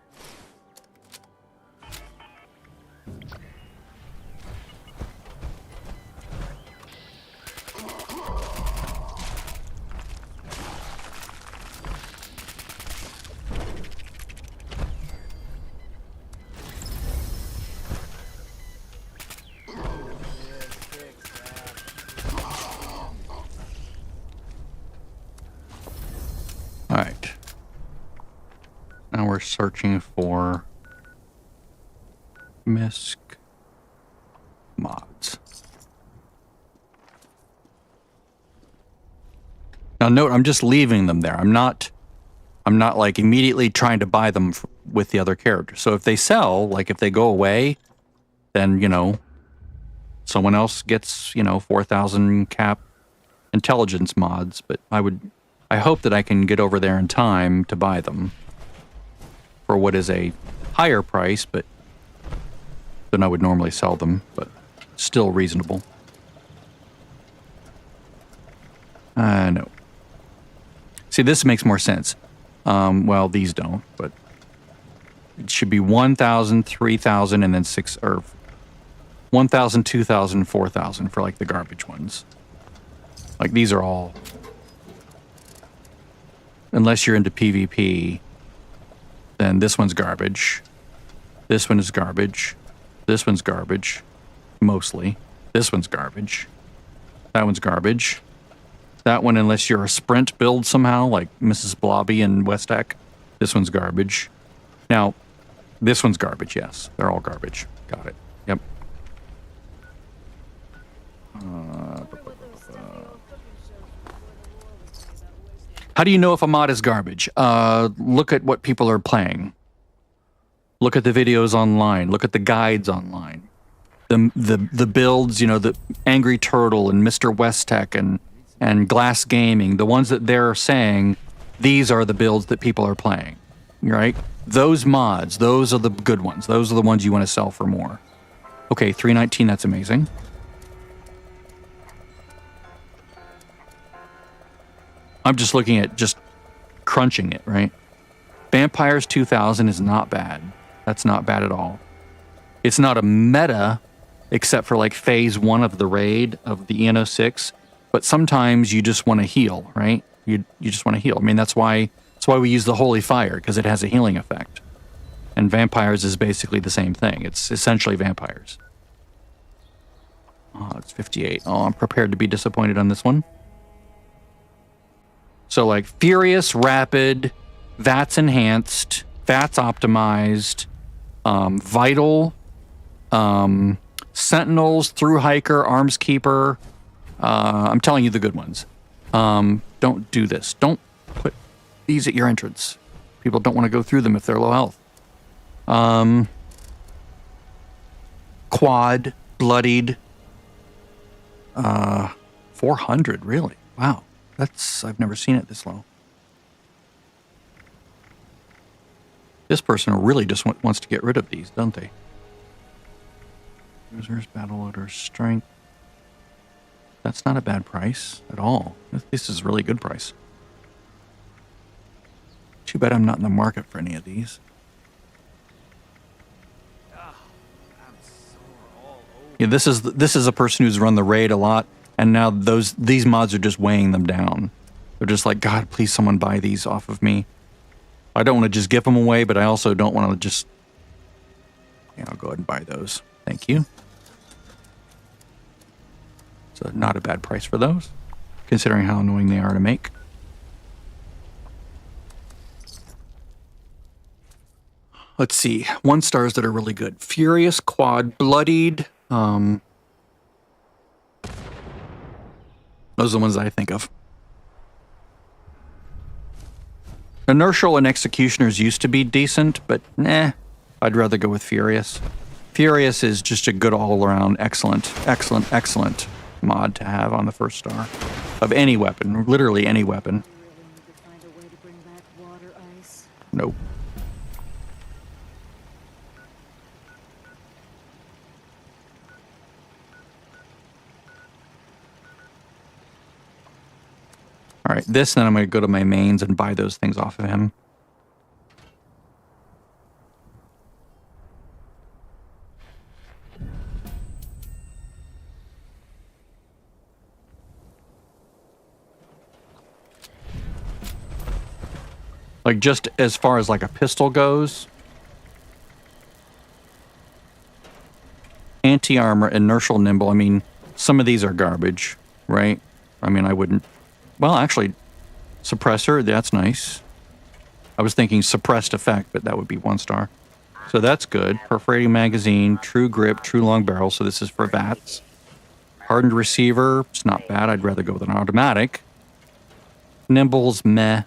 A: Alright. Now we're searching for MISC mods. Now note, I'm just leaving them there. I'm not like immediately trying to buy them with the other characters. So if they sell, like if they go away, then, you know, someone else gets, you know, 4,000 cap intelligence mods, but I hope that I can get over there in time to buy them for what is a higher price, but than I would normally sell them, but still reasonable. No. See, this makes more sense. Well, these don't, but it should be 1,000, 3,000, and then 1,000, 2,000, 4,000 for like the garbage ones. Like these are all, unless you're into PvP, then this one's garbage. This one is garbage. This one's garbage, mostly. This one's garbage. That one's garbage. That one, unless you're a sprint build somehow, like Mrs. Blobby and Westack, this one's garbage. Now, this one's garbage, yes. They're all garbage. Got it. Yep. How do you know if a mod is garbage? Look at what people are playing. Look at the videos online. Look at the guides online. The builds, you know, the Angry Turtle and Mr. Westack and Glass Gaming, the ones that they're saying, these are the builds that people are playing, right? Those mods, those are the good ones. Those are the ones you want to sell for more. Okay, 319, that's amazing. I'm just looking at just crunching it, right? Vampires 2000 is not bad. That's not bad at all. It's not a meta, except for like phase 1 of the raid of the EN06. But sometimes you just want to heal, right? You just want to heal. I mean, that's why we use the Holy Fire, because it has a healing effect. And vampires is basically the same thing. It's essentially vampires. Oh, it's 58. Oh, I'm prepared to be disappointed on this one. So like Furious, Rapid, VATS Enhanced, VATS Optimized, Vital, Sentinels, Through Hiker, Arms Keeper. I'm telling you the good ones. Don't do this. Don't put these at your entrance. People don't want to go through them if they're low health. Quad, Bloodied. 400, really? Wow. I've never seen it this low. This person really just wants to get rid of these, don't they? Users, battle loaders, strength. That's not a bad price at all. This is a really good price. Too bad I'm not in the market for any of these. Yeah, this is a person who's run the raid a lot, and now these mods are just weighing them down. They're just like, God, please someone buy these off of me. I don't want to just give them away, but I also don't want to just... Yeah, I'll go ahead and buy those. Thank you. So not a bad price for those, considering how annoying they are to make. Let's see. 1-stars that are really good. Furious, Quad, Bloodied. Those are the ones that I think of. Inertial and Executioners used to be decent, but nah, I'd rather go with Furious. Furious is just a good all-around excellent mod to have on the 1st star. Of any weapon, literally any weapon. Nope. All right, this, then I'm going to go to my mains and buy those things off of him. Like, just as far as like a pistol goes, anti-armor, inertial, nimble. I mean, some of these are garbage, right? I mean, I wouldn't. Well, actually, suppressor, that's nice. I was thinking suppressed effect, but that would be 1 star. So that's good. Perforating magazine, true grip, true long barrel. So this is for VATs. Hardened receiver, it's not bad. I'd rather go with an automatic. Nimble's meh.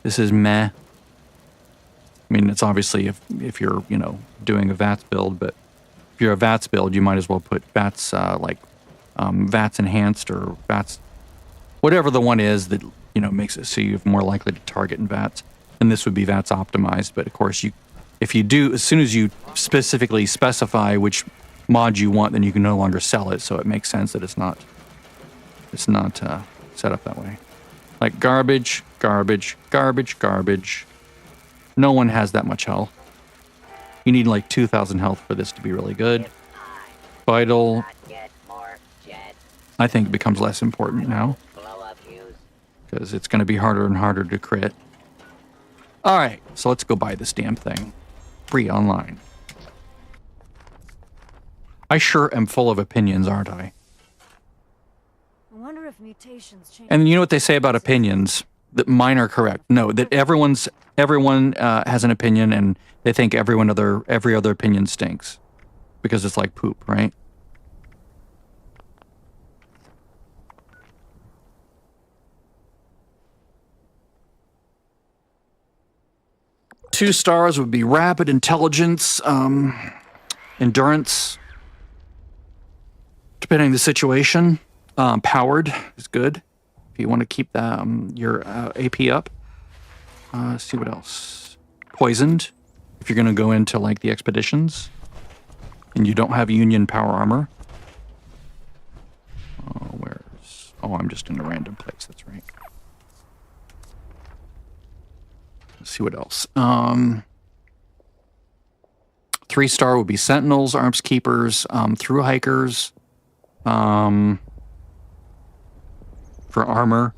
A: This is meh. I mean, it's obviously if you're, you know, doing a VATS build, but if you're a VATS build, you might as well put VATS, VATS enhanced or VATS, whatever the one is that, you know, makes it so you're more likely to target in VATS. And this would be VATS optimized. But of course, if you do, as soon as you specifically specify which mod you want, then you can no longer sell it. So it makes sense that it's not set up that way. Like garbage, garbage, garbage, garbage. No one has that much health. You need like 2,000 health for this to be really good. Vital, I think it becomes less important now. Because it's going to be harder and harder to crit. Alright, so let's go buy this damn thing. Free online. I sure am full of opinions, aren't I?
D: I wonder if mutations change.
A: And you know what they say about opinions? That mine are correct. No, that everyone has an opinion, and they think every other opinion stinks. Because it's like poop, right? Two stars would be rapid, intelligence, endurance, depending on the situation. Powered is good if you want to keep your AP up. See what else. Poisoned, if you're going to go into like the expeditions and you don't have Union power armor. Oh, I'm just in a random place. That's right. Let's see what else. 3-star would be sentinels, arms keepers, through hikers. For armor.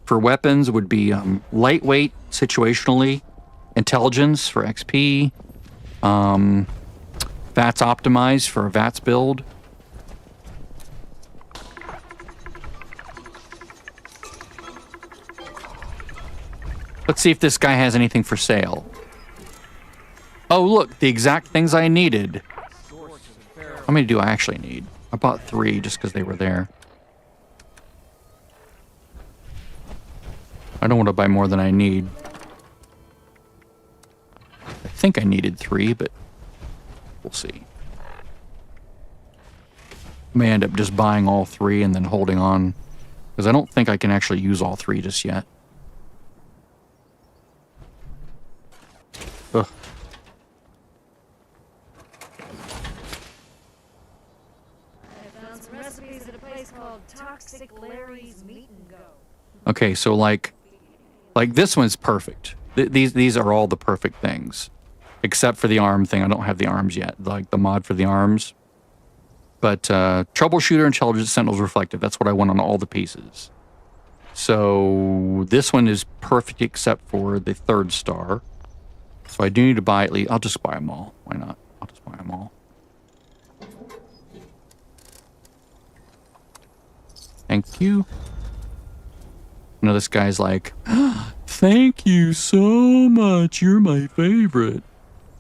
A: For weapons would be lightweight, situationally, intelligence for XP, VATS optimized for a VATS build. Let's see if this guy has anything for sale. Oh, look, the exact things I needed. How many do I actually need? I bought 3 just because they were there. I don't want to buy more than I need. I think I needed 3, but we'll see. May end up just buying all 3 and then holding on, because I don't think I can actually use all 3 just yet. Ugh.
D: I found some recipes at a place called Toxic Larry's Meat and Go.
A: Okay, so like this one's perfect. These are all the perfect things, except for the arm thing. I don't have the arms yet, like the mod for the arms. But troubleshooter, intelligence, sentinels, reflective. That's what I want on all the pieces. So this one is perfect except for the 3rd star. So I do need to buy at least. I'll just buy them all. Why not? I'll just buy them all. Thank you. You know, this guy's like, thank you so much. You're my favorite.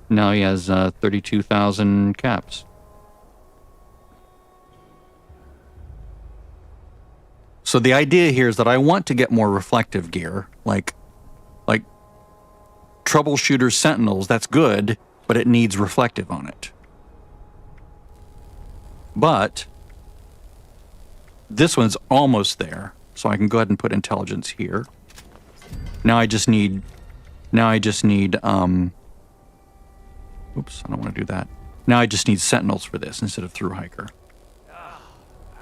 A: Now he has 32,000 caps. So the idea here is that I want to get more reflective gear, like troubleshooter sentinels. That's good, but it needs reflective on it. But this one's almost there, so I can go ahead and put intelligence here. Now I just need. Oops, I don't want to do that. Now I just need sentinels for this instead of through hiker.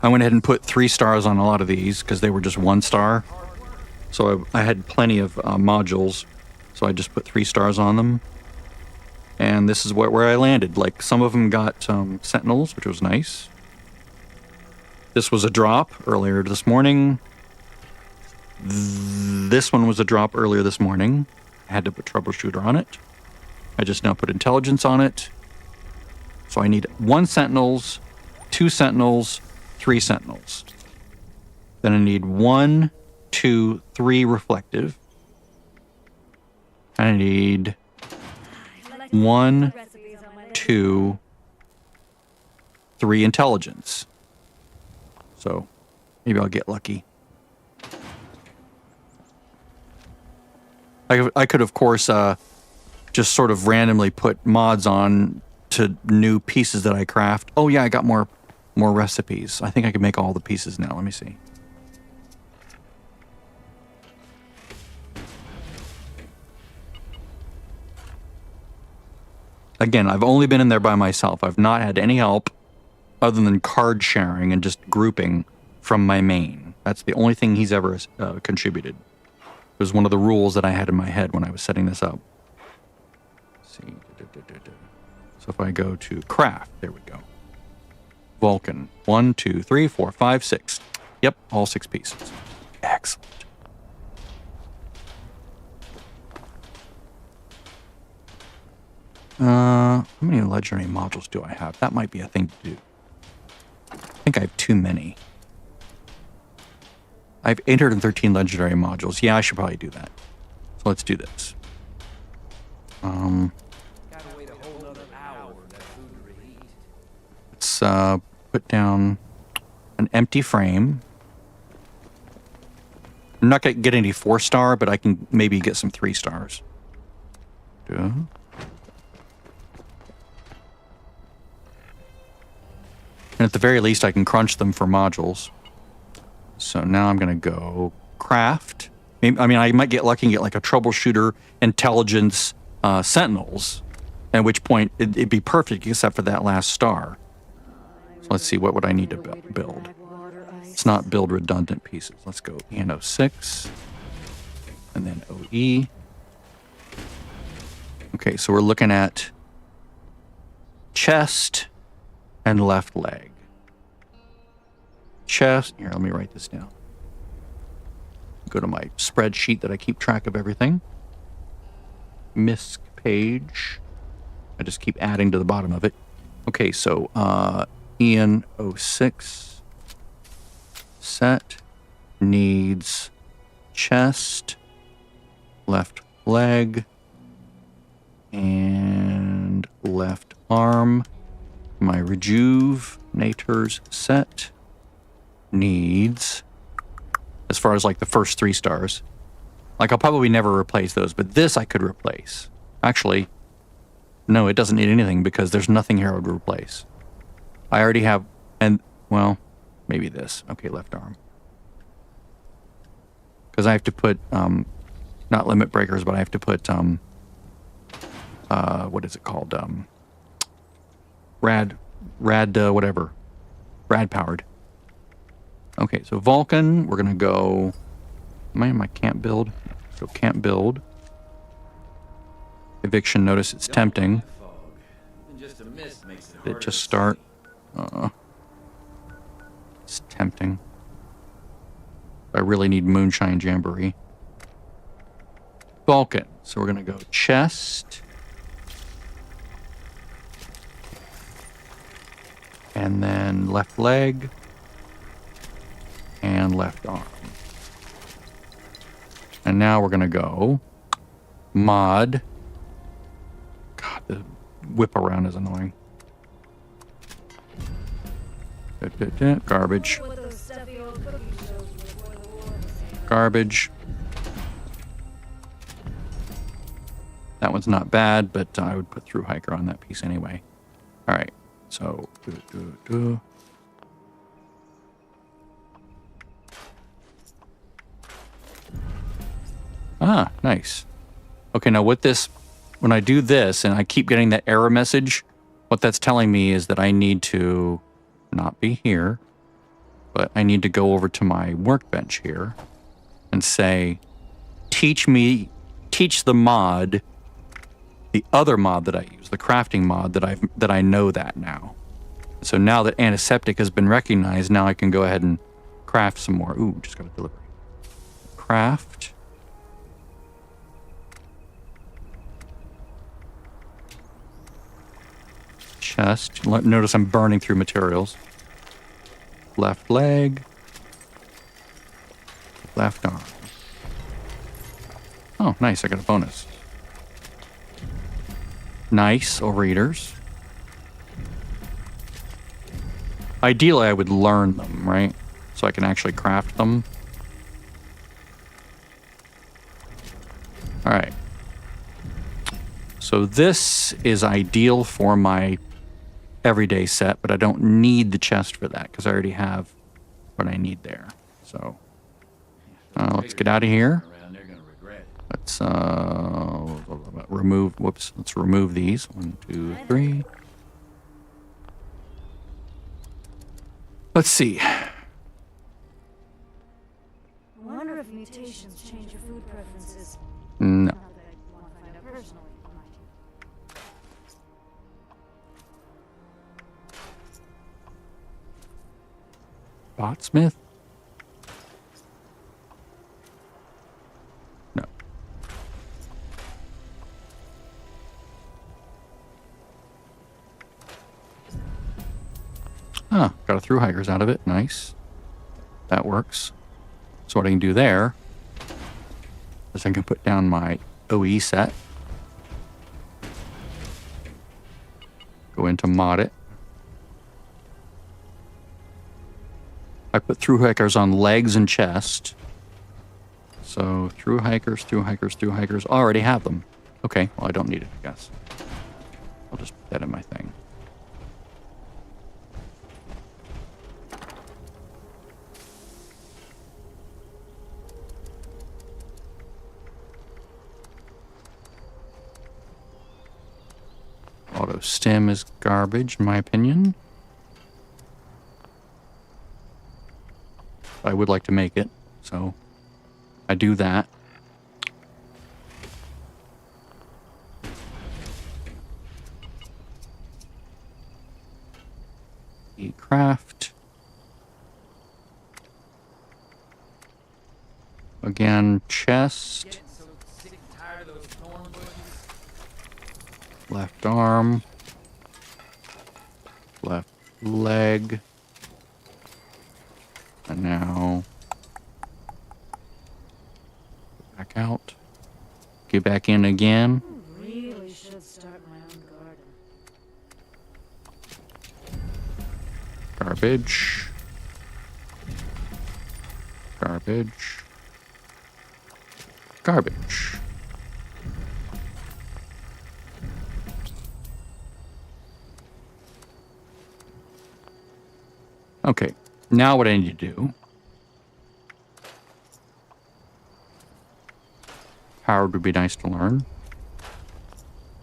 A: I went ahead and put 3 stars on a lot of these because they were just 1 star. So I had plenty of modules, so I just put 3 stars on them. And this is where I landed. Like, some of them got sentinels, which was nice. This was a drop earlier this morning. This one was a drop earlier this morning. I had to put troubleshooter on it. I just now put intelligence on it. So I need 1 sentinels, 2 sentinels, 3 sentinels. Then I need 1, 2, 3 reflective. I need 1, 2, 3 intelligence. So maybe I'll get lucky. I could, of course, just sort of randomly put mods on to new pieces that I craft. Oh yeah, I got more recipes. I think I can make all the pieces now. Let me see. Again, I've only been in there by myself. I've not had any help other than card sharing and just grouping from my main. That's the only thing he's ever contributed. It was one of the rules that I had in my head when I was setting this up. Let's see. So if I go to craft, there we go. Vulcan. 1, 2, 3, 4, 5, 6. Yep, all 6 pieces. Excellent. How many legendary modules do I have? That might be a thing to do. I think I have too many. I have 813 legendary modules. Yeah, I should probably do that. So let's do this. Let's put down an empty frame. I'm not going to get any 4-star, but I can maybe get some 3 stars. And at the very least, I can crunch them for modules. So now I'm going to go craft. I mean, I might get lucky and get like a troubleshooter, intelligence, sentinels, at which point it'd be perfect except for that last star. So let's see, what would I need to build? Let's not build redundant pieces. Let's go EN06 and then OE. Okay, so we're looking at chest and left leg. Chest, here, let me write this down. Go to my spreadsheet that I keep track of everything. MISC page. I just keep adding to the bottom of it. Okay, so EN06 set needs chest, left leg, and left arm. My rejuvenators set needs, as far as like the first 3 stars, like I'll probably never replace those, but this I could replace. Actually, no, it doesn't need anything because there's nothing here I would replace. I already have, and well, maybe this. Okay, left arm. Because I have to put, not limit breakers, but I have to put, what is it called? Whatever. Rad powered. Okay, so Vulcan, we're gonna go, I can't build. So can't build. Eviction notice, it's tempting. Did it just start? It's tempting. I really need Moonshine Jamboree. Vulcan, so we're gonna go chest. And then left leg. And left arm. And now we're going to go mod. God, the whip around is annoying. Garbage. Garbage. That one's not bad, but I would put through hiker on that piece anyway. All right, so Ah, nice. Okay, now with this, when I do this and I keep getting that error message, what that's telling me is that I need to not be here, but I need to go over to my workbench here and say, teach the mod, the other mod that I use, the crafting mod that I know that now. So now that antiseptic has been recognized, now I can go ahead and craft some more. Ooh, just got a delivery. Craft. Chest. Notice I'm burning through materials. Left leg. Left arm. Oh, nice. I got a bonus. Nice. Overeaters. Ideally, I would learn them, right? So I can actually craft them. All right. So this is ideal for my everyday set, but I don't need the chest for that because I already have what I need there. So let's get out of here. Let's remove. Whoops. Let's remove these. 1, 2, 3. Let's see.
D: I wonder if mutations change your food preferences.
A: No.
D: Not that I want to find out personally, mind you.
A: BuffsMeter? No. Ah, got a through hikers out of it. Nice. That works. So what I can do there is I can put down my OE set. Go into mod it. I put through hikers on legs and chest. So through hikers, through hikers, through hikers. I already have them. Okay, well I don't need it, I guess. I'll just put that in my thing. Auto stim is garbage, in my opinion. I would like to make it, so I do that. Craft. Again, chest. Left arm. Left leg. And now back out. Get back in again.
D: Really should start my own garden.
A: Garbage. Garbage. Garbage. Okay, now what I need to do. Howard would be nice to learn.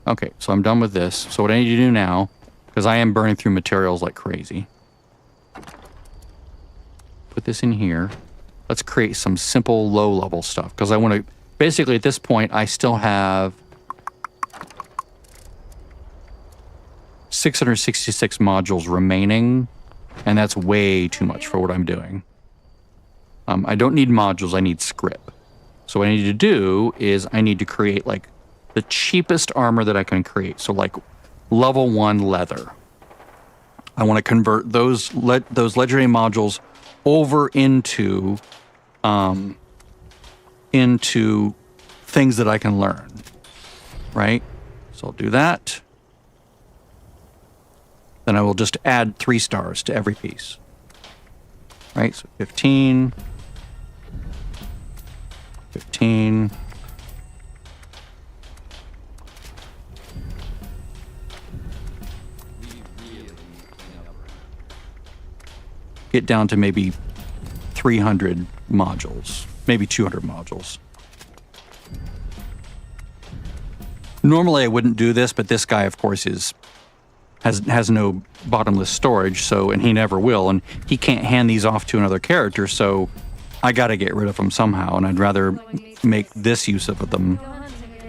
A: Okay, so I'm done with this. So what I need to do now, because I am burning through materials like crazy. Put this in here. Let's create some simple low-level stuff, because I want to... Basically, at this point, I still have 666 modules remaining, and that's way too much for what I'm doing. I don't need modules, I need script. So what I need to do is I need to create like the cheapest armor that I can create. So like level 1 leather. I want to convert those legendary modules over into things that I can learn, right? So I'll do that. Then I will just add 3 stars to every piece. Right, so 15. 15. Get down to maybe 300 modules, maybe 200 modules. Normally I wouldn't do this, but this guy, of course, has no bottomless storage, so, and he never will, and he can't hand these off to another character, so I gotta get rid of them somehow, and I'd rather make this use of them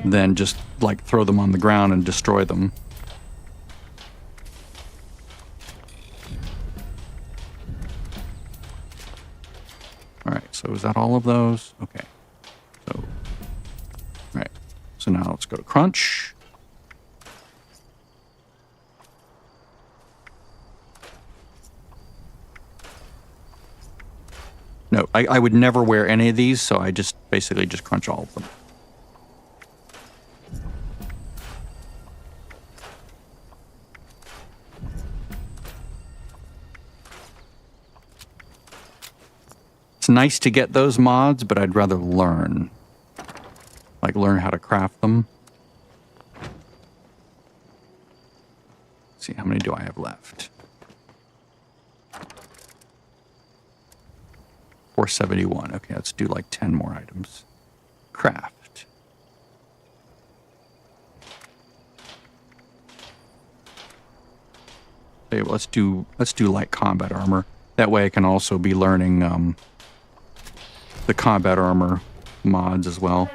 A: than just like throw them on the ground and destroy them. All right, so is that all of those? Okay. So, all right. So now let's go to crunch. No, I would never wear any of these, so I just basically just crunch all of them. It's nice to get those mods, but I'd rather learn. Like, learn how to craft them. Let's see, how many do I have left? 471. Okay, let's do like 10 more items. Craft. Okay, well, let's do light combat armor. That way I can also be learning the combat armor mods as well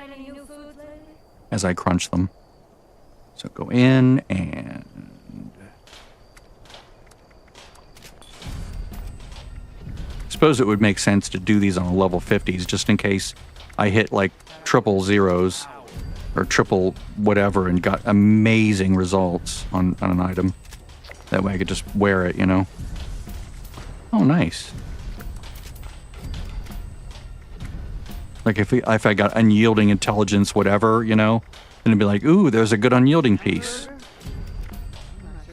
A: as I crunch them. So go in and suppose it would make sense to do these on a level 50s just in case I hit like triple zeros or triple whatever and got amazing results on an item. That way I could just wear it, you know. Oh, nice. Like if I got unyielding intelligence, whatever, you know, then it'd be like, ooh, there's a good unyielding piece.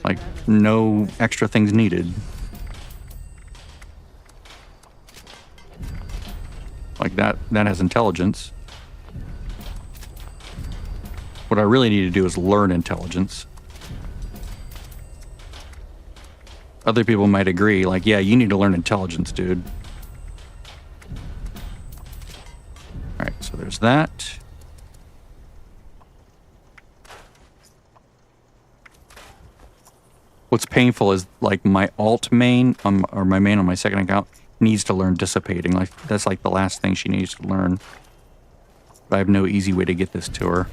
A: Like no extra things needed. Like that has intelligence. What I really need to do is learn intelligence. Other people might agree, like, yeah, you need to learn intelligence, dude. All right, so there's that. What's painful is like my alt main, or my main on my second account, needs to learn dissipating. Like that's like the last thing she needs to learn. But I have no easy way to get this to her.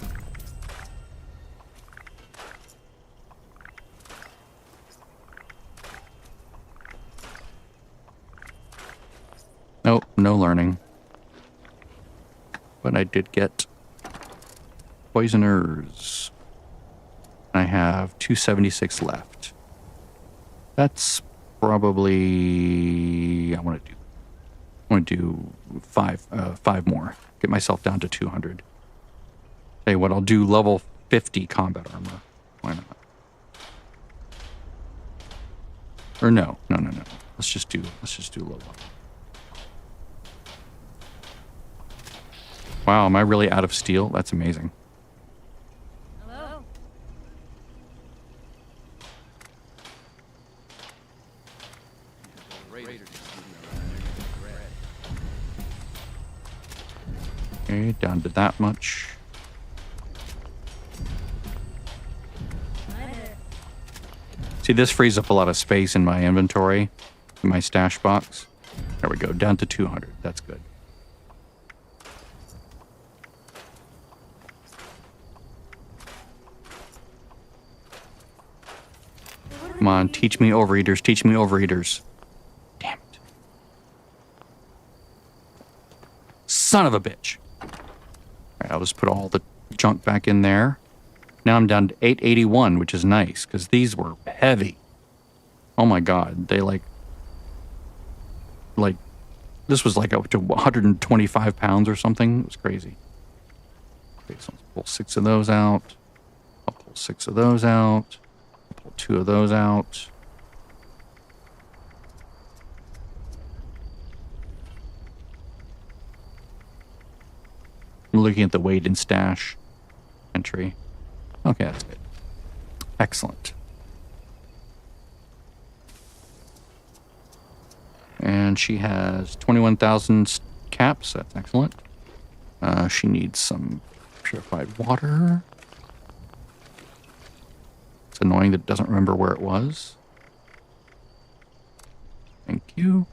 A: Nope, no learning. But I did get poisoners. I have 276 left. That's probably I want to do five more. Get myself down to 200. Hey, what I'll do level 50 combat armor. Why not? Or no. Let's just do low. Wow, am I really out of steel? That's amazing.
D: Hello?
A: Okay, down to that much. See, this frees up a lot of space in my inventory, in my stash box. There we go, down to 200. That's good. Come on, teach me overeaters, teach me overeaters. Damn it. Son of a bitch. All right, I'll just put all the junk back in there. Now I'm down to 881, which is nice, because these were heavy. Oh my god, they like, this was like up to 125 pounds or something. It was crazy. Okay, so let's pull 6 of those out. I'll pull 6 of those out. Pull 2 of those out. I'm looking at the weight and stash entry. Okay, that's good. Excellent. And she has 21,000 caps. That's excellent. She needs some purified water. It's annoying that it doesn't remember where it was. Thank you.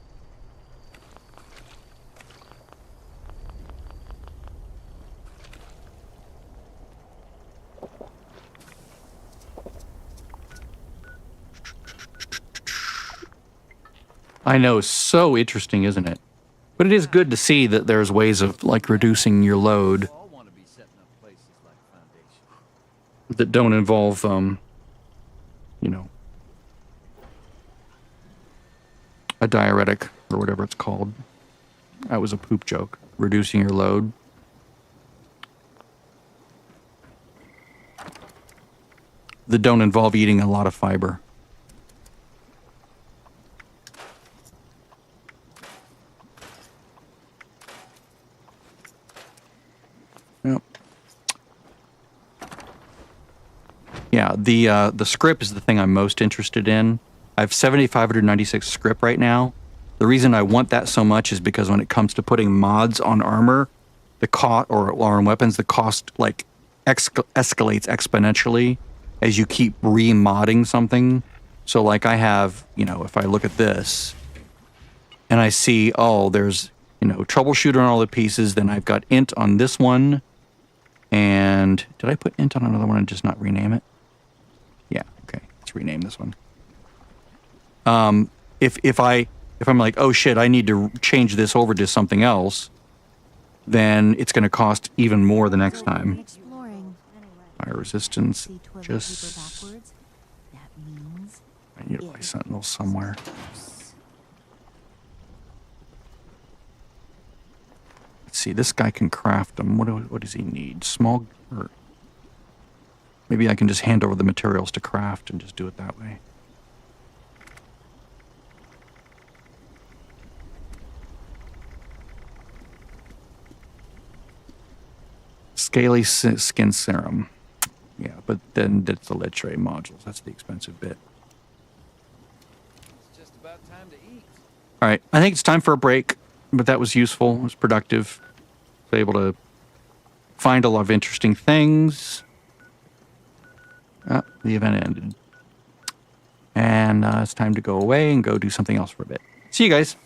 A: I know, so interesting, isn't it? But it is good to see that there's ways of like reducing your load that don't involve, you know, a diuretic or whatever it's called. That was a poop joke. Reducing your load. That don't involve eating a lot of fiber. Yep. Yeah, the script is the thing I'm most interested in. I have 7,596 script right now. The reason I want that so much is because when it comes to putting mods on armor, the cost or on weapons, the cost like escalates exponentially as you keep remodding something. So like I have, you know, if I look at this and I see, oh, there's, you know, troubleshooter on all the pieces, then I've got int on this one. And did I put int on another one and just not rename it? Yeah, okay. Let's rename this one. If I'm like, oh shit, I need to change this over to something else, then it's going to cost even more the next time. Fire resistance, just... I need to buy sentinels somewhere. Let's see, this guy can craft them. What does he need? Small... Or maybe I can just hand over the materials to craft and just do it that way. Scaly skin serum. Yeah, but then that's the lead tray modules. That's the expensive bit.
I: It's just about time to eat.
A: All right, I think it's time for a break, but that was useful. It was productive. I was able to find a lot of interesting things. The event ended. And it's time to go away and go do something else for a bit. See you guys.